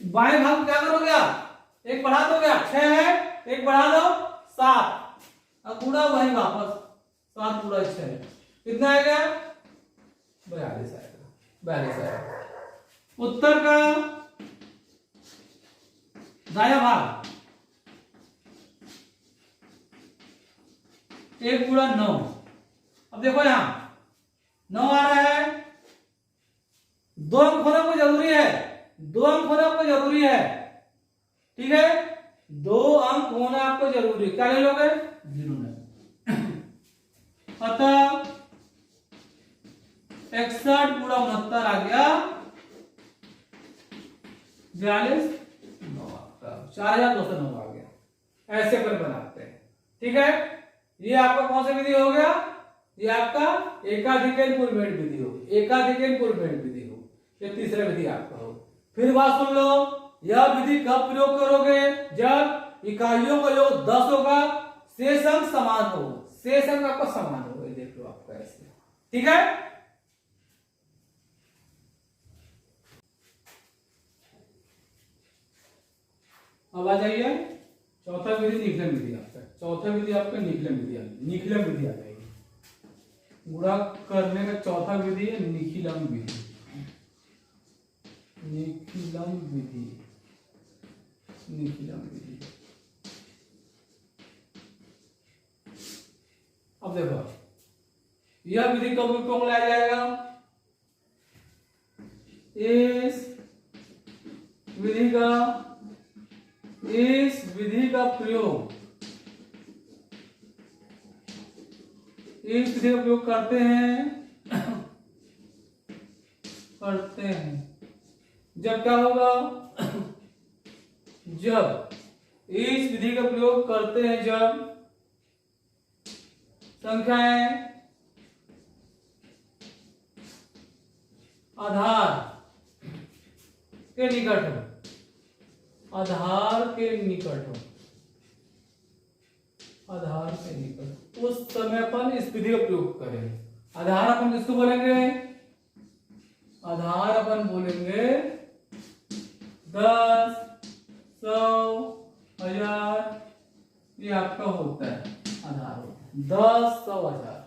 बाएं भाग क्या करोगे आप, एक बढ़ा दोगे आप, 6 है, एक बढ़ा दो 7, अब गुणा वही वापस, 7 गुणा 6 कितना आएगा 42 आएगा, 42 आएगा। उत्तर का दायां भाग, 1 गुणा 9, अब देखो यहां 9 आ रहा है, 2 अंक होना को जरूरी है, 2 अंक होना आपको जरूरी है, ठीक है, 2 अंक होना आपको जरूरी है, क्या ले लोगे 0 नहीं। अतः 61 गुणा 69 आ गया 42, 9 आपका 4209 आ गया, ऐसे पर बनाते हैं, ठीक है। ये आपका कौन सा विधि हो गया, ये आपका एकाधिक पूर्वभेद विधि हो, एकाधिक पूर्वभेद विधि हो, ये तीसरा विधि आपका हो। फिर बात सुन लो, यह विधि कब प्रयोग करोगे, जब इकाइयों का योग 10 होगा, शेष अंक समान होगा, शेष अंक आपका समान होगा, ये देख लो आपका ऐसे, ठीक है। अब आ जाइए चौथा विधि, निखिलम विधि आपका, चौथा विधि आपका निखिलम विधि, निखिलम विधि आ जाएगी, गुणा करने का चौथा विधि है निखिलम विधि, निखिलम विधि, निखिलम विधि। अब देखो यह विधि कब उपयोग लाया जाएगा, इस विधि का प्रयोग, इस विधि का प्रयोग करते हैं जब क्या होगा, जब इस विधि का प्रयोग करते हैं जब संख्याएं आधार के निकट हो, आधार के निकट हो, आधार के निकट, उस समय अपन इस विधि का प्रयोग करें। आधार अपन किसको बोलेंगे, आधार अपन बोलेंगे 10, 100, 1000, ये आपका होता है आधार होता है 10, 100, 1000,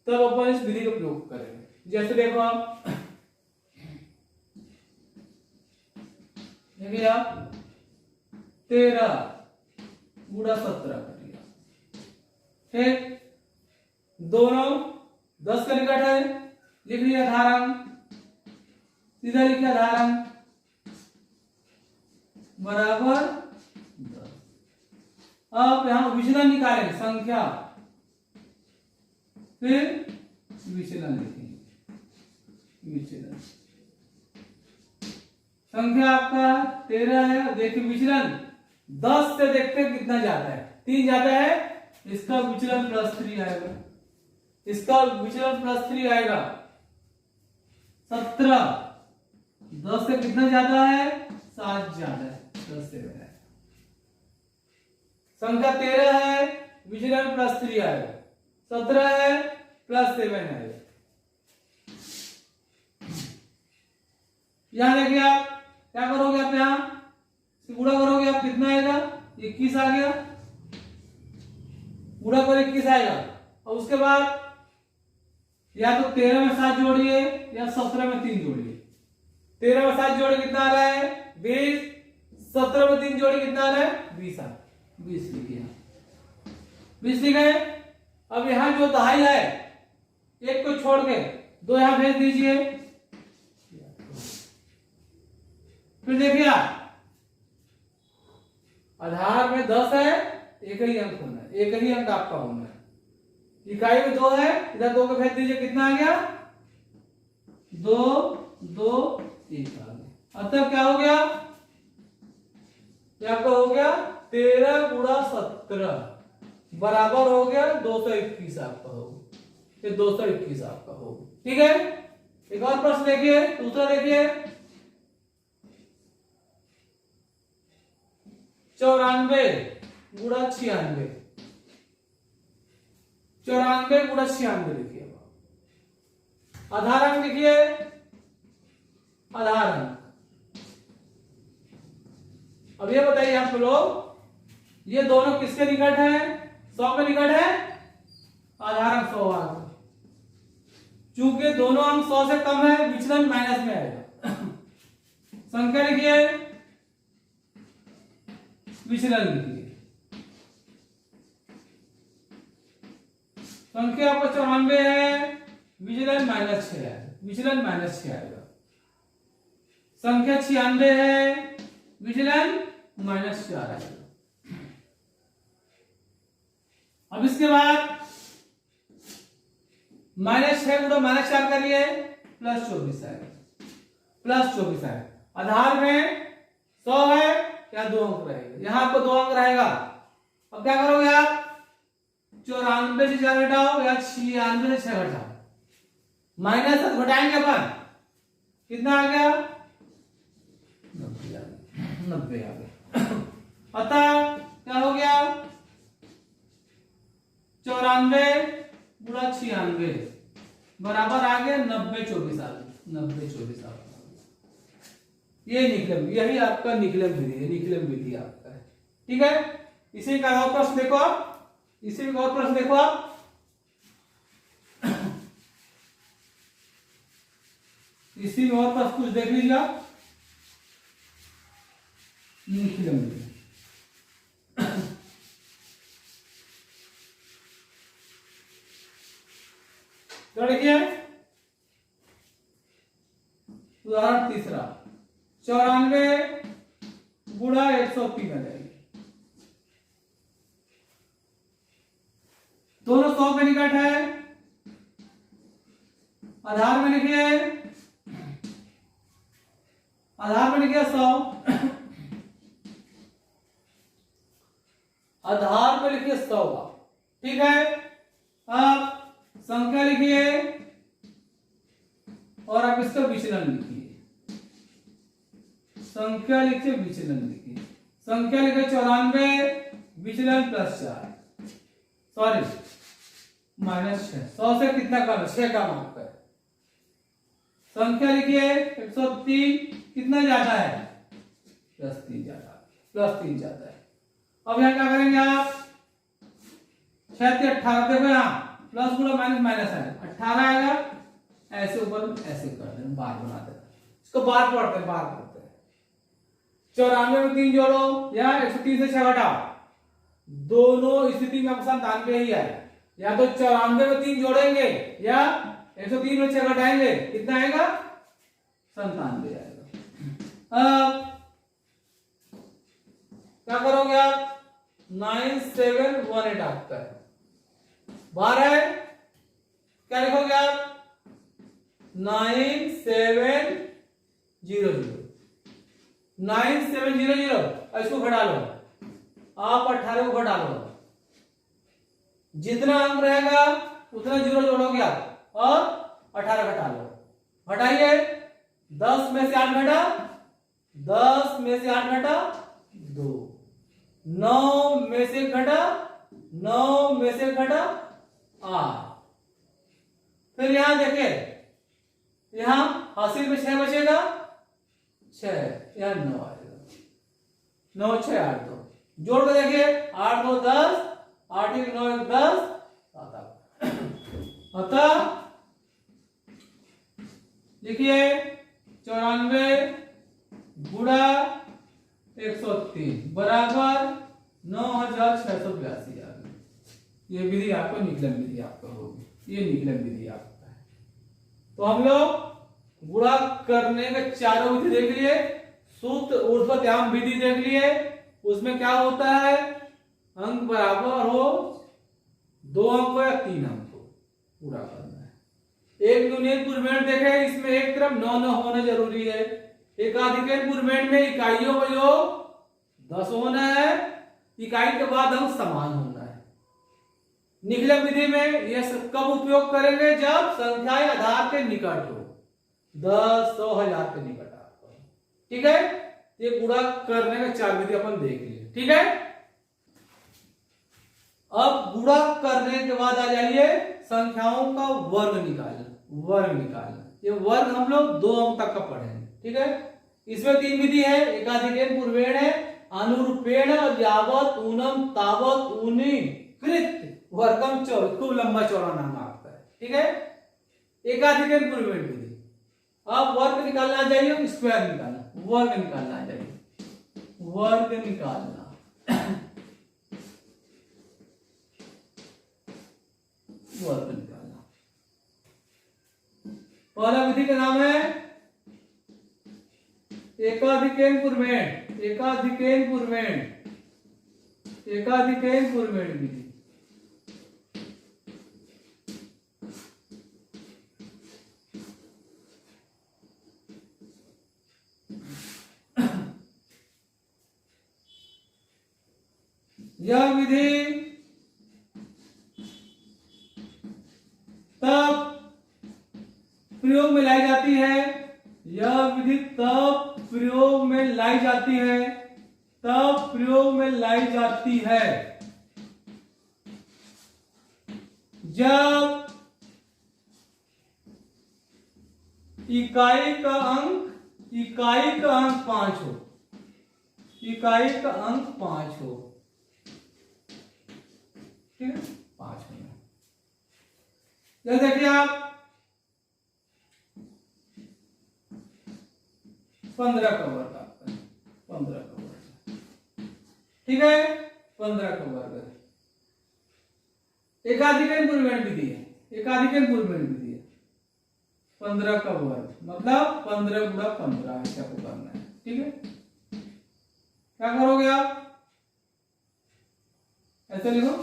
तब अपन इस विधि का प्रयोग करेंगे। जैसे देखो आप, देखिए आप 13 गुणा 17 कर लिया, ठीक, दोनों 10 का निकट है, लिख लिया आधार अंक, सीधा लिखा आधार अंक बराबर 10। अब यहां विचलन निकालेंगे, संख्या, फिर विचलन लिखेंगे, विचलन, संख्या आपका 13 है, देखिए विचलन 10 से देखते हैं कितना जाता है, 3 जाता है, इसका विचलन +3 आएगा, इसका विचलन +3 आएगा, 17, 10 से कितना ज्यादा है, 7 ज्यादा है, 10 से बड़ा है। संख्या 13 है, विचलन +3 आएगा, 17 है प्लस 7 है। यहां देखिए आप क्या करोगे, आप यहां गुणा करोगे, आप कितना आएगा 21 आ गया, गुणा कर 21 आएगा। और उसके बाद या तो 13 में 7 जोड़िए या 17 में 3 जोड़िए। 13 में 7 जोड़े कितना आ रहा है 20, 17 में 3 जोड़े कितना आ रहा है 20 20 लिखिए, 20 लिखे। अब यहां जो दहाई है एक को छोड़ के 2 यहां भेज दीजिए। फिर देखिए आप आधार में 10 है, एक ही अंक होना है, एक ही अंक आपका होना है। इकाई में 2 है, इधर 2 को भेज दीजिए, कितना आ गया 2 2 1 आ गया। अतः क्या हो गया, क्या आपका हो गया 13 गुणा 17 बराबर हो गया 221 आपका होगा, ये 221 आपका होगा। ठीक है, एक और प्रश्न देखिए, दूसरा देखिए 94 गुणा 96, 94 गुणा 96 लिखिए। आधार अंक लिखिए, आधार अंक। अब ये बताइए आप लोग, ये दोनों किसके निकट है 100 के निकट है, आधार अंक 100 आ गया। चूंकि दोनों अंक 100 से कम है, विचलन माइनस में आएगा। संख्या लिखिए, विचलन लिखिए। संख्या आपको 94 है, विचलन -6 है, विचलन -6 आएगा। संख्या 96 है, विचलन -4 आएगा। अब इसके बाद -6 गुणा -4 करिए, +24 आएगा, +24 आएगा। आधार में 100 है या 2 अंक रहेगा, यहां आपको 2 अंक रहेगा। अब क्या करोगे आप 94 से 4 घटाओ या 96 से 6 घटाओ, माइनस से घटाएंगे अपन, कितना आ गया 90 आ गया। अतः क्या हो गया 94 गुणा 96 बराबर आ गया 90 24 आ गया, 90 24 आ गया। ये निकलम, यही आपका निकलम विधि है, निकलम विधि आपका है। ठीक है, इसी का और प्रश्न देखो आप, इसी का और प्रश्न देखो आप। इसी में और प्रश्न कुछ देख लीजिए आप, निकलम विधि। तो देखिए उदाहरण तीसरा 94 गुणा 103 आ जाएगी। दोनों 100 के निकट है, आधार में लिखिए, आधार में लिखिए 100, आधार में लिखिए 100 का। ठीक है, अब संख्या लिखिए और आप इसका विचलन लिखिए। संख्या लिखिए, विचलन लिखिए। संख्या लिखिए 94, विचलन +4, सॉरी -6। 100 से कितना कम है 6 कम आपका है। संख्या लिखिए 103, कितना ज्यादा है +3 ज्यादा, +3 ज्यादा है। अब यहां क्या करेंगे आप 6 से 18, देखो यहां प्लस गुणा माइनस माइनस है, 18 आएगा, ऐसे ऊपर ऐसे कर दें, बार बना दें, इसको बार पढ़ते हैं, बार करते हैं। 94 में 3 जोड़ो या 103 से 6 घटाओ, दोनों स्थिति में 97 ही आएगा। या तो 94 में 3 जोड़ेंगे या 103 में 6 घटाएंगे, कितना आएगा 97 आएगा। अब क्या करोगे आप 9718 आपका है, 12 है, क्या लिखोगे आप 9700, 9700, इसको घटा लो आप, 18 को घटा लो, जितना अंक रहेगा उतना 0 जोड़ोगे आप और 18 घटा लो। घटाइए, 10 में से 8 घटा, 10 में से 8 घटा 2, 9 में से घटा, 9 में से घटा आर। फिर यहां देखिए, यहां हासिल में 6 बचेगा, 6 यहां 9 आएगा, 9 6 8 2 जोड़ के देखिए, 8 2 10, 8 1 9 1 10, अतः लिखिए 94 गुणा 103 बराबर 9682 आ गई। ये विधि आपको निकलन विधि आपका होगी, ये निकलन विधि आपका है। तो हम लोग गुणा करने के चारों विधि देख लिए, सूत्र ऊर्ध्वत्याम विधि देख लिए। उसमें क्या होता है, अंक बराबर हो, 2 अंक हो या 3 अंक हो, पूरा करना है। एक यूनियन पुरमेंट देखे, इसमें एक तरफ 9 9 होना जरूरी है। एकाधिकन पुरमेंट में इकाइयों का योग 10 होना है, इकाई के बाद अंक समान होना है। निकलन विधि में यह कब उपयोग करेंगे, जब संख्याएं आधार के निकट हो, 10 100 1000 के निकट आपको, ठीक है। ये गुणा करने का 4 विधि अपन देख लिए, ठीक है। अब गुणा करने के बाद आ जाइए संख्याओं का वर्ग निकालना, वर्ग निकालना। ये वर्ग हम लोग 2 अंक तक का पढ़ेंगे, ठीक है। इसमें 3 विधि है, एकाधिकन पूर्वेण है, अनुरूपेण और यावत ऊनम तावत ऊनि कृत वर्गम चौड़, खूब लंबा चौड़ा नाम आपका है, ठीक है। एकाधिकन पूर्वेण विधि। अब वर्ग निकालना आ जाइए, स्क्वायर निकालना, वर्ग निकालना आ जाइए, वर्ग निकालना। वर्ग निकालना पहला विधि का नाम है एकाधिकन पूर्वेण, एकाधिकन पूर्वेण, एकाधिकन पूर्वेण विधि। यह विधि तब प्रयोग में लाई जाती है, यह विधि तब प्रयोग में लाई जाती है, तब प्रयोग में लाई जाती है जब इकाई का अंक 5 हो, इकाई का अंक 5 हो, ठीक है, 5 होना। जैसे देखिए आप 15 का वर्ग आपका, 15 का वर्ग, ठीक है, 15 का वर्ग। एकाधिकन पूर्वेण विधि है, एकाधिकन पूर्वेण विधि है, 15 का वर्ग मतलब 15 गुणा 15 ऐसा आपको करना है, ठीक है। क्या करोगे आप, ऐसे लिखो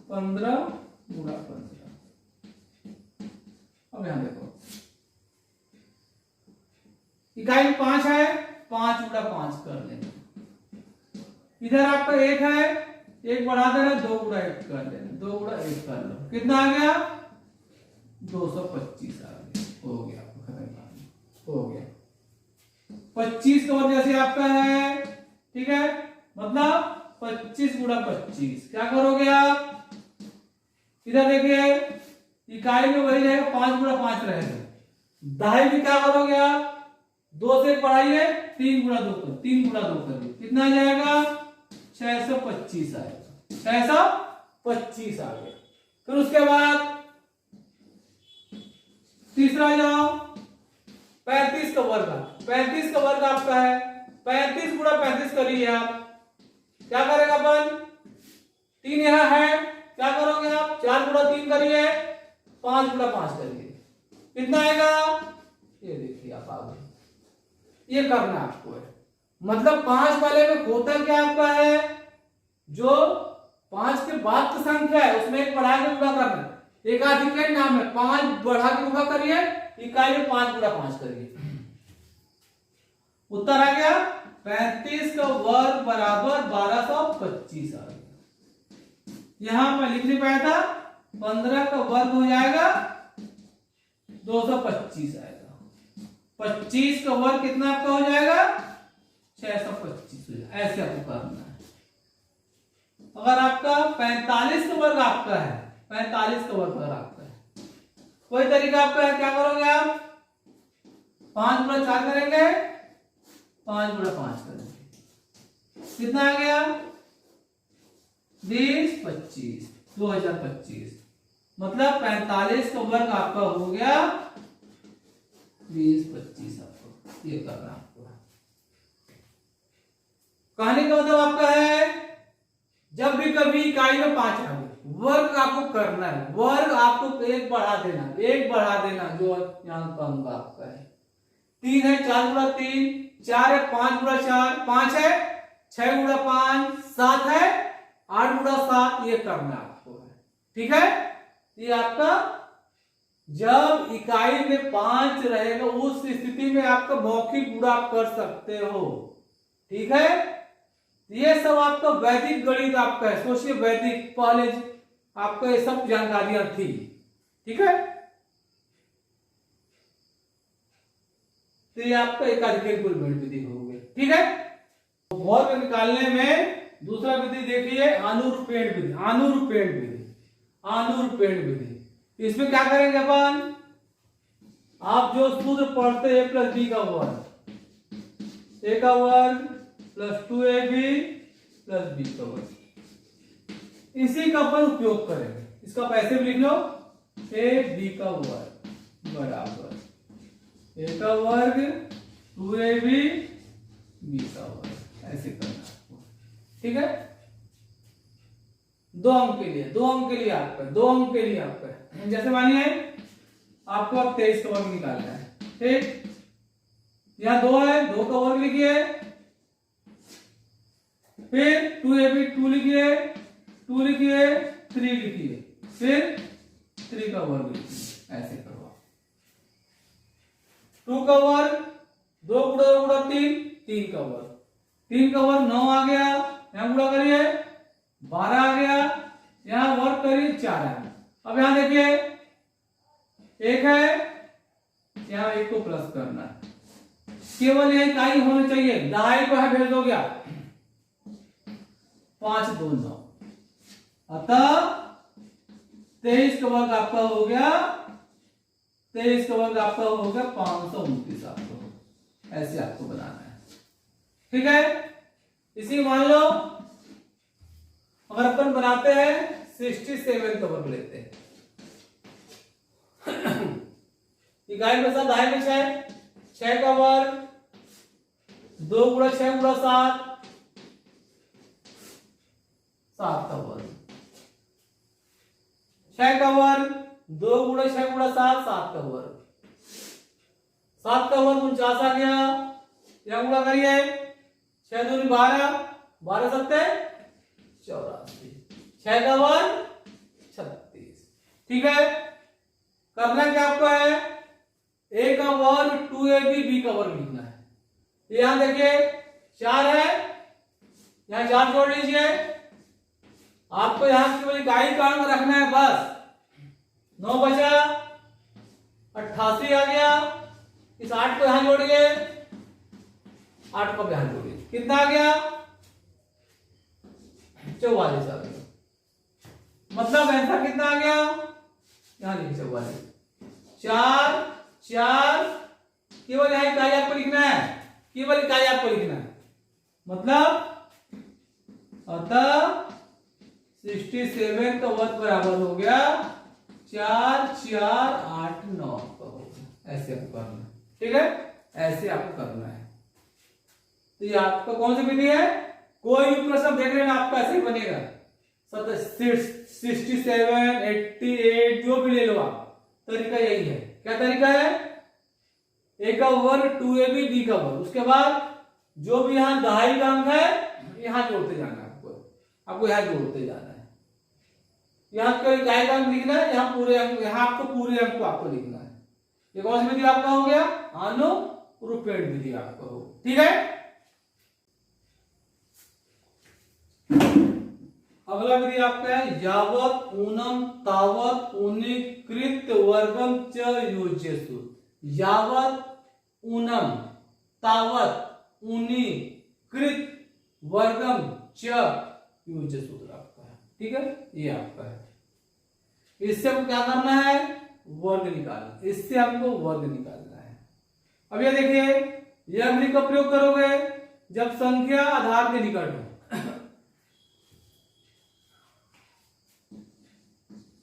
15 गुणा 15। अब यहां देखो, इकाई में 5 है, 5 गुणा 5 कर लेना। इधर आपका 1 है, 1 बढ़ा देना, 2 गुणा 1 कर लेना, 2 गुणा 1 कर लो, कितना आ गया, 225 आ गया, हो गया, खत्म, हो गया। 25 का वर्ग जैसे आपका है, ठीक है, मतलब 25 गुणा 25। क्या करोगे आप, इधर देखिए इकाई में वही रहेगा, 5 गुणा 5 रहेगा। दहाई में क्या करोगे आप, 2 से बढ़ाइए, 3 गुणा 2 कर, 3 गुणा 2 करिए, कितना आ जाएगा, 625 आएगा, 625 आ गया। फिर उसके बाद तीसरा जाओ, 35 का वर्ग, 35 का वर्ग आपका है, 35 गुणा 35 करिए आप। क्या करेगा अपन, 3 यहां है, क्या करोगे आप, 4 गुणा 3 करिए, 5 गुणा 5 करिए, कितना आएगा, ये देखिए आप आगे, ये करना आपको है। मतलब 5 वाले में होता क्या आपका है, जो 5 के बाद की संख्या है उसमें एक बढ़ा के गुणा करना, एकाधिकन नाम है, 5 बढ़ा के गुणा करिए, इकाई में 5 गुणा 5 करिए। उत्तर आ गया 35 का वर्ग बराबर 1225 आ गया। यहां मैं लिख नहीं पाया था, 15 का वर्ग हो जाएगा 225 आएगा, 25 का वर्ग कितना आपका हो जाएगा, 625 हो जाएगा। ऐसे आपको करना है। अगर आपका 45 का वर्ग आपका है, 45 का वर्ग अगर आपका है। कोई तरीका आपका है, क्या करोगे आप 5 गुणा 4 करेंगे, 5 गुणा 5 करेंगे, कितना आ गया 20 25 2025, मतलब 45 का वर्ग आपका हो गया 20 25 आपको ये करना आपको। कहने का मतलब आपका है जब भी कभी इकाई में 5 आ गए वर्ग आपको करना है, वर्ग आपको एक बढ़ा देना जो यहां कम आपका है 3 है 4 गुणा 3, 4 है 5 गुणा 4, 5 है 6 गुणा 5, 7 है 8 गुणा 7, ये करना आपको है। ठीक है, ये आपका जब इकाई में 5 रहेगा उस स्थिति में आपका मौखिक गुणा आप कर सकते हो। ठीक है, ये सब आपका वैदिक गणित आपका है, सोचिए वैदिक पहले आपको ये सब जानकारियां थी। ठीक है, तो ये आपका एकाधिक गुणन विधि हो गई। ठीक है, वर्ग निकालने में दूसरा विधि देखिए अनुरूपेण विधि। इसमें क्या करेंगे अपन, आप जो सूत्र पढ़ते हैं प्लस बी का वर्ग, ए का वर्ग प्लस 2ab प्लस बी का वर्ग, इसी का अपन उपयोग करेंगे। इसका पैसे भी लिख लो, ए बी का वर्ग बराबर ए का वर्ग 2ab बी का वर्ग, ऐसे करना आपको। ठीक है, 2 अंक के लिए आपका जैसे मानिए आपको अब 23 का वर्ग निकालना है। ठीक, यहां 2 है, 2 का वर्ग लिखिए, फिर 2ab 2 लिखिए, 2 लिखिए, 3 लिखिए, फिर 3 का वर्ग लिखिए, ऐसे करो। 2 का वर्ग 2 गुणा 3, 3 का वर्ग, 3 का वर्ग 9 आ गया, यहां गुणा करिए 12 आ गया, यहां वर्ग करिए 4 है। अब यहां देखिए 1 है, यहां 1 को प्लस करना है, केवल यह इकाई होनी चाहिए, दहाई को है भेज दो गया 5 2 9, अतः 23 का वर्ग आपका हो गया 529 आपको, ऐसे आपको बनाना है। ठीक है, इसी मान लो अगर अपन बनाते हैं 67 का वर्ग लेते हैं, इकाई के साथ दहाई में 6 का वर्ग 2 गुणा 6 गुणा 7 7 का वर्ग, 6 का वर्ग 2 गुणा 6 गुणा 7 7 का वर्ग, 7 का वर्ग 49 आ गया, यहां गुणा करिए 6 दूनी 12 12 सत्ते 84, 6 का वर्ग 36। ठीक है, करना क्या आपको है, ए का वर्ग 2ab बी का वर्ग लिखना है। यहां देखिए 4 है, यहां 4 जोड़ लीजिए, आपको यहां केवल इकाई का अंक रखना है बस। 9 बचा 88 आ गया, इस 8 को यहां जोड़िए, 8 को यहां जोड़िए, कितना आ गया 44 आ गया, मतलब आंसर कितना आ गया, यहां लिखिए 44 4 4, केवल यहां इकाई आपको लिखना है, मतलब अतः 67 का वर्ग बराबर हो गया 4 4 8 9 का होगा, ऐसे आपको करना है। ठीक है, ऐसे आपको करना है। तो ये आपका कौन सी विधि है, कोई भी प्रश्न देख लेना आपका ऐसे ही बनेगा, 67 88 जो भी ले लो आप, तरीका यही है। क्या तरीका है, ए का वर्ग 2ab बी का वर्ग, उसके बाद जो भी यहां दहाई का अंक है यहां जोड़ते जाना है, आपको यहां जोड़ते जाना है, यहां का इकाई का अंक लिखना है, यहां पूरे अंक, यहां आपको पूरे अंक को आपको लिखना है। ये कौन सी विधि आपका हो गया, अनुरूपेण विधि आपका हो। ठीक है, अगला विधि आपका है यावत ऊनम तावत ऊनीकृत वर्गम च योज्यसु। यावत ऊनम तावत ऊनीकृत वर्गम च योज्य सूत्र आपका है। ठीक है, ये आपका है। इससे हमको क्या करना है, वर्ग निकालना, इससे हमको वर्ग निकालना है। अब ये देखिए, यह विधि का प्रयोग करोगे जब संख्या आधार के निकट हो।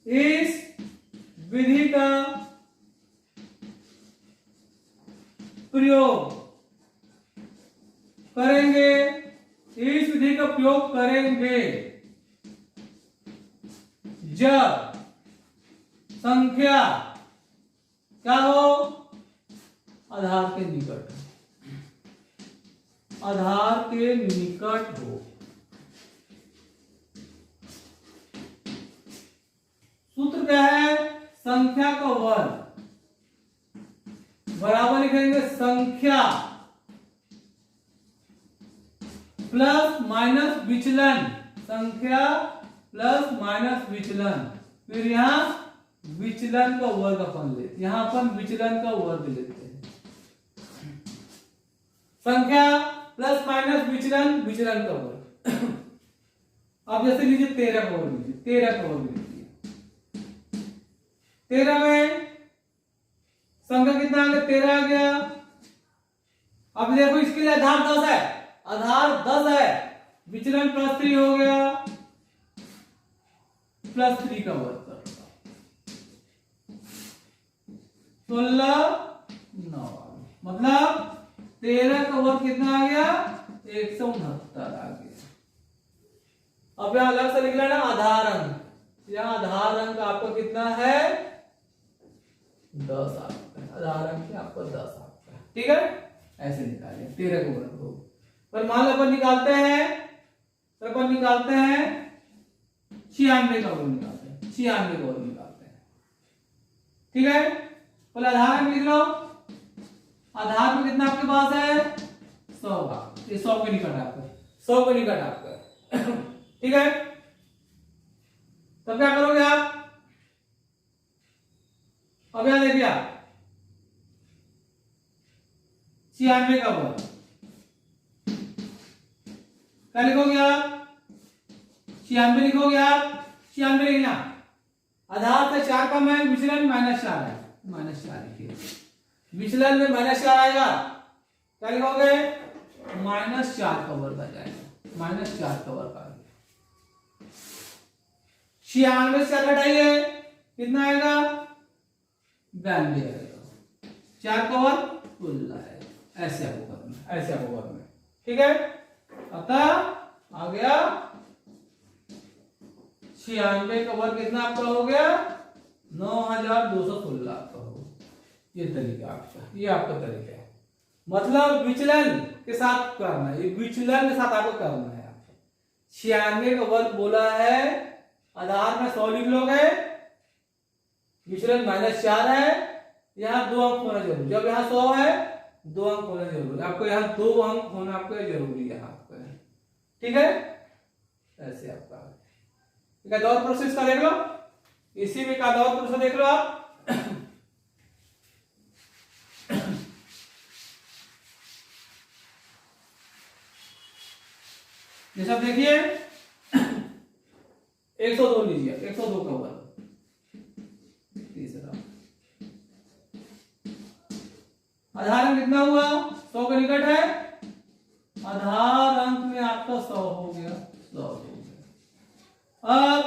इस विधि का प्रयोग करेंगे, इस विधि का प्रयोग करेंगे जब संख्या क्या हो, आधार के निकट, आधार के निकट हो। सूत्र क्या है, संख्या का वर्ग बराबर लिखेंगे संख्या प्लस माइनस विचलन, संख्या प्लस माइनस विचलन, फिर यहां विचलन का वर्ग अपन लेते, यहां अपन विचलन का वर्ग लेते हैं। संख्या प्लस माइनस विचलन, विचलन का वर्ग। अब जैसे लीजिए 13 का वर्ग लीजिए, 13 का वर्ग लीजिए, 13 में संख्या कितना आ गया, 13 आ गया। अब देखो इसके लिए आधार 10 है, आधार 10 है, विचलन +3 हो गया, +3 का वर्ग करूंगा, 16 9, मतलब 13 का वर्ग कितना आ गया, 169 आ गया। अब यहां अलग से लिख लेना आधार अंक, यहां आधार अंक आपका कितना है, 10 आपका आधार अंक आपका 10 आपका, ठीक है। ऐसे निकालिए 13 का वर्ग हो। पर मान लो अपन निकालते हैं, तो अपन निकालते हैं 96 का वर्ग निकालते हैं, 96 का वर्ग निकालते हैं, ठीक है। पहले आधार अंक लिख लो, आधार में कितना आपके पास है, 100 का, ये 100 के निकट आपका, 100 के निकट आपका, ठीक है। तब क्या करोगे आप, अब यहां देखिए आप 96 का वर्ग क्या लिखोगे आप, 96 लिखोगे आप, 96 लिखना, आधार से 4 कम है, विचलन -4 है, -4 लिखिए, विचलन में -4 आएगा, क्या लिखोगे, -4 का वर्ग आ जाएगा, -4 का वर्ग आ गया। 96 से 4 घटाइए, कितना आएगा, 92 आएगा, 4 का वर्ग 16 आएगा। ऐसे आपको करना है, ऐसे आपको करना है, ठीक है। अतः आ गया 96 का वर्ग कितना आपका हो गया, 9216 आपका हो। ये तरीका आपका, ये आपका तरीका है, मतलब विचलन के साथ करना है, ये विचलन के साथ आपको करना है। आपको 96 का वर्ग बोला है, आधार में 100 लिख लोगे, विचलन -4 है, यहां 2 अंक होना जरूरी, जब यहां 100 है 2 अंक होना जरूरी, आपको यहां 2 अंक होना आपको जरूरी है आपका, ठीक है। ऐसे आपका, ठीक है। और प्रोसेस का देख लो, इसी में का और प्रोसेस देख लो आप, ये सब देखिए, 102 लीजिए, 102 का वर्ग, तीसरा आधार अंक कितना हुआ, 100 के निकट है, आधार अंक में आपका 100 हो गया, 100 हो गया। अब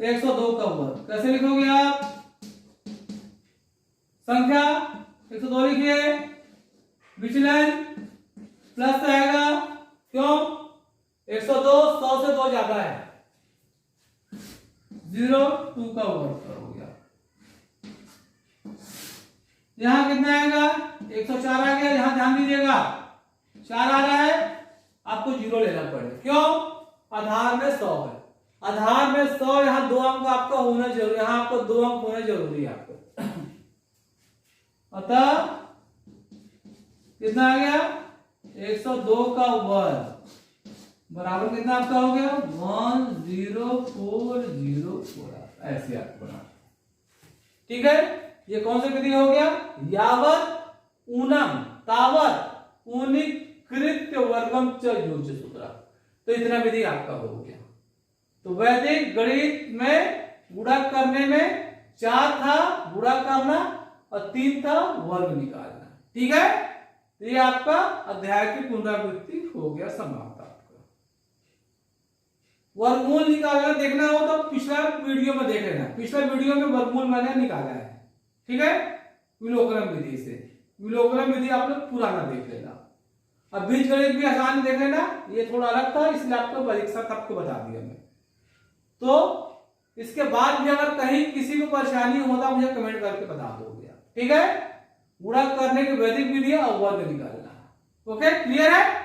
102 का वर्ग कैसे लिखोगे आप, संख्या 102 लिखिए, विचलन प्लस आएगा, क्यों, 102 100 से 2 ज्यादा है, 02 का वर्ग करोगे आप, यहां कितना आएगा, 104 आ गया, यहां ध्यान दीजिएगा 4 आ रहा है, आपको 0 लेना पड़ेगा, क्यों, आधार में 100 है, आधार में 100, यहां 2 अंक आपका होना जरूरी, यहां आपको 2 अंक होना जरूरी है आपको। अतः कितना आ गया, 102 का वर्ग बराबर कितना आपका हो गया, 10404, ऐसे आपको बना, ठीक है। ये कौन सी विधि हो गया, यावत ऊनम तावत ऊनिकृत्य वर्गम च योज्य सूत्र, तो इतना विधि आपका हो गया। तो वैदिक गणित में गुणा करने में 4 था गुणा करना और 3 था वर्ग निकालना। ठीक है, तो ये आपका अध्याय की पुनरावृत्ति हो गया, समाप्त। आपका वर्गमूल निकालना देखना हो तो पिछला वीडियो में देख लेना, पिछला वीडियो में वर्गमूल मैंने निकाला है। ठीक है, विलोकनम विधि से, विलोकनम विधि आप लोग पुराना देख लेना। अब बीजगणित भी आसान देख लेना, ये थोड़ा अलग था इसलिए आपको परीक्षा आपको बता दिया मैं। तो इसके बाद भी अगर कहीं किसी को परेशानी होता मुझे कमेंट करके बता दोगे। ठीक है, गुणा करने की वैदिक विधि और वर्ग निकालना। ओके, क्लियर है।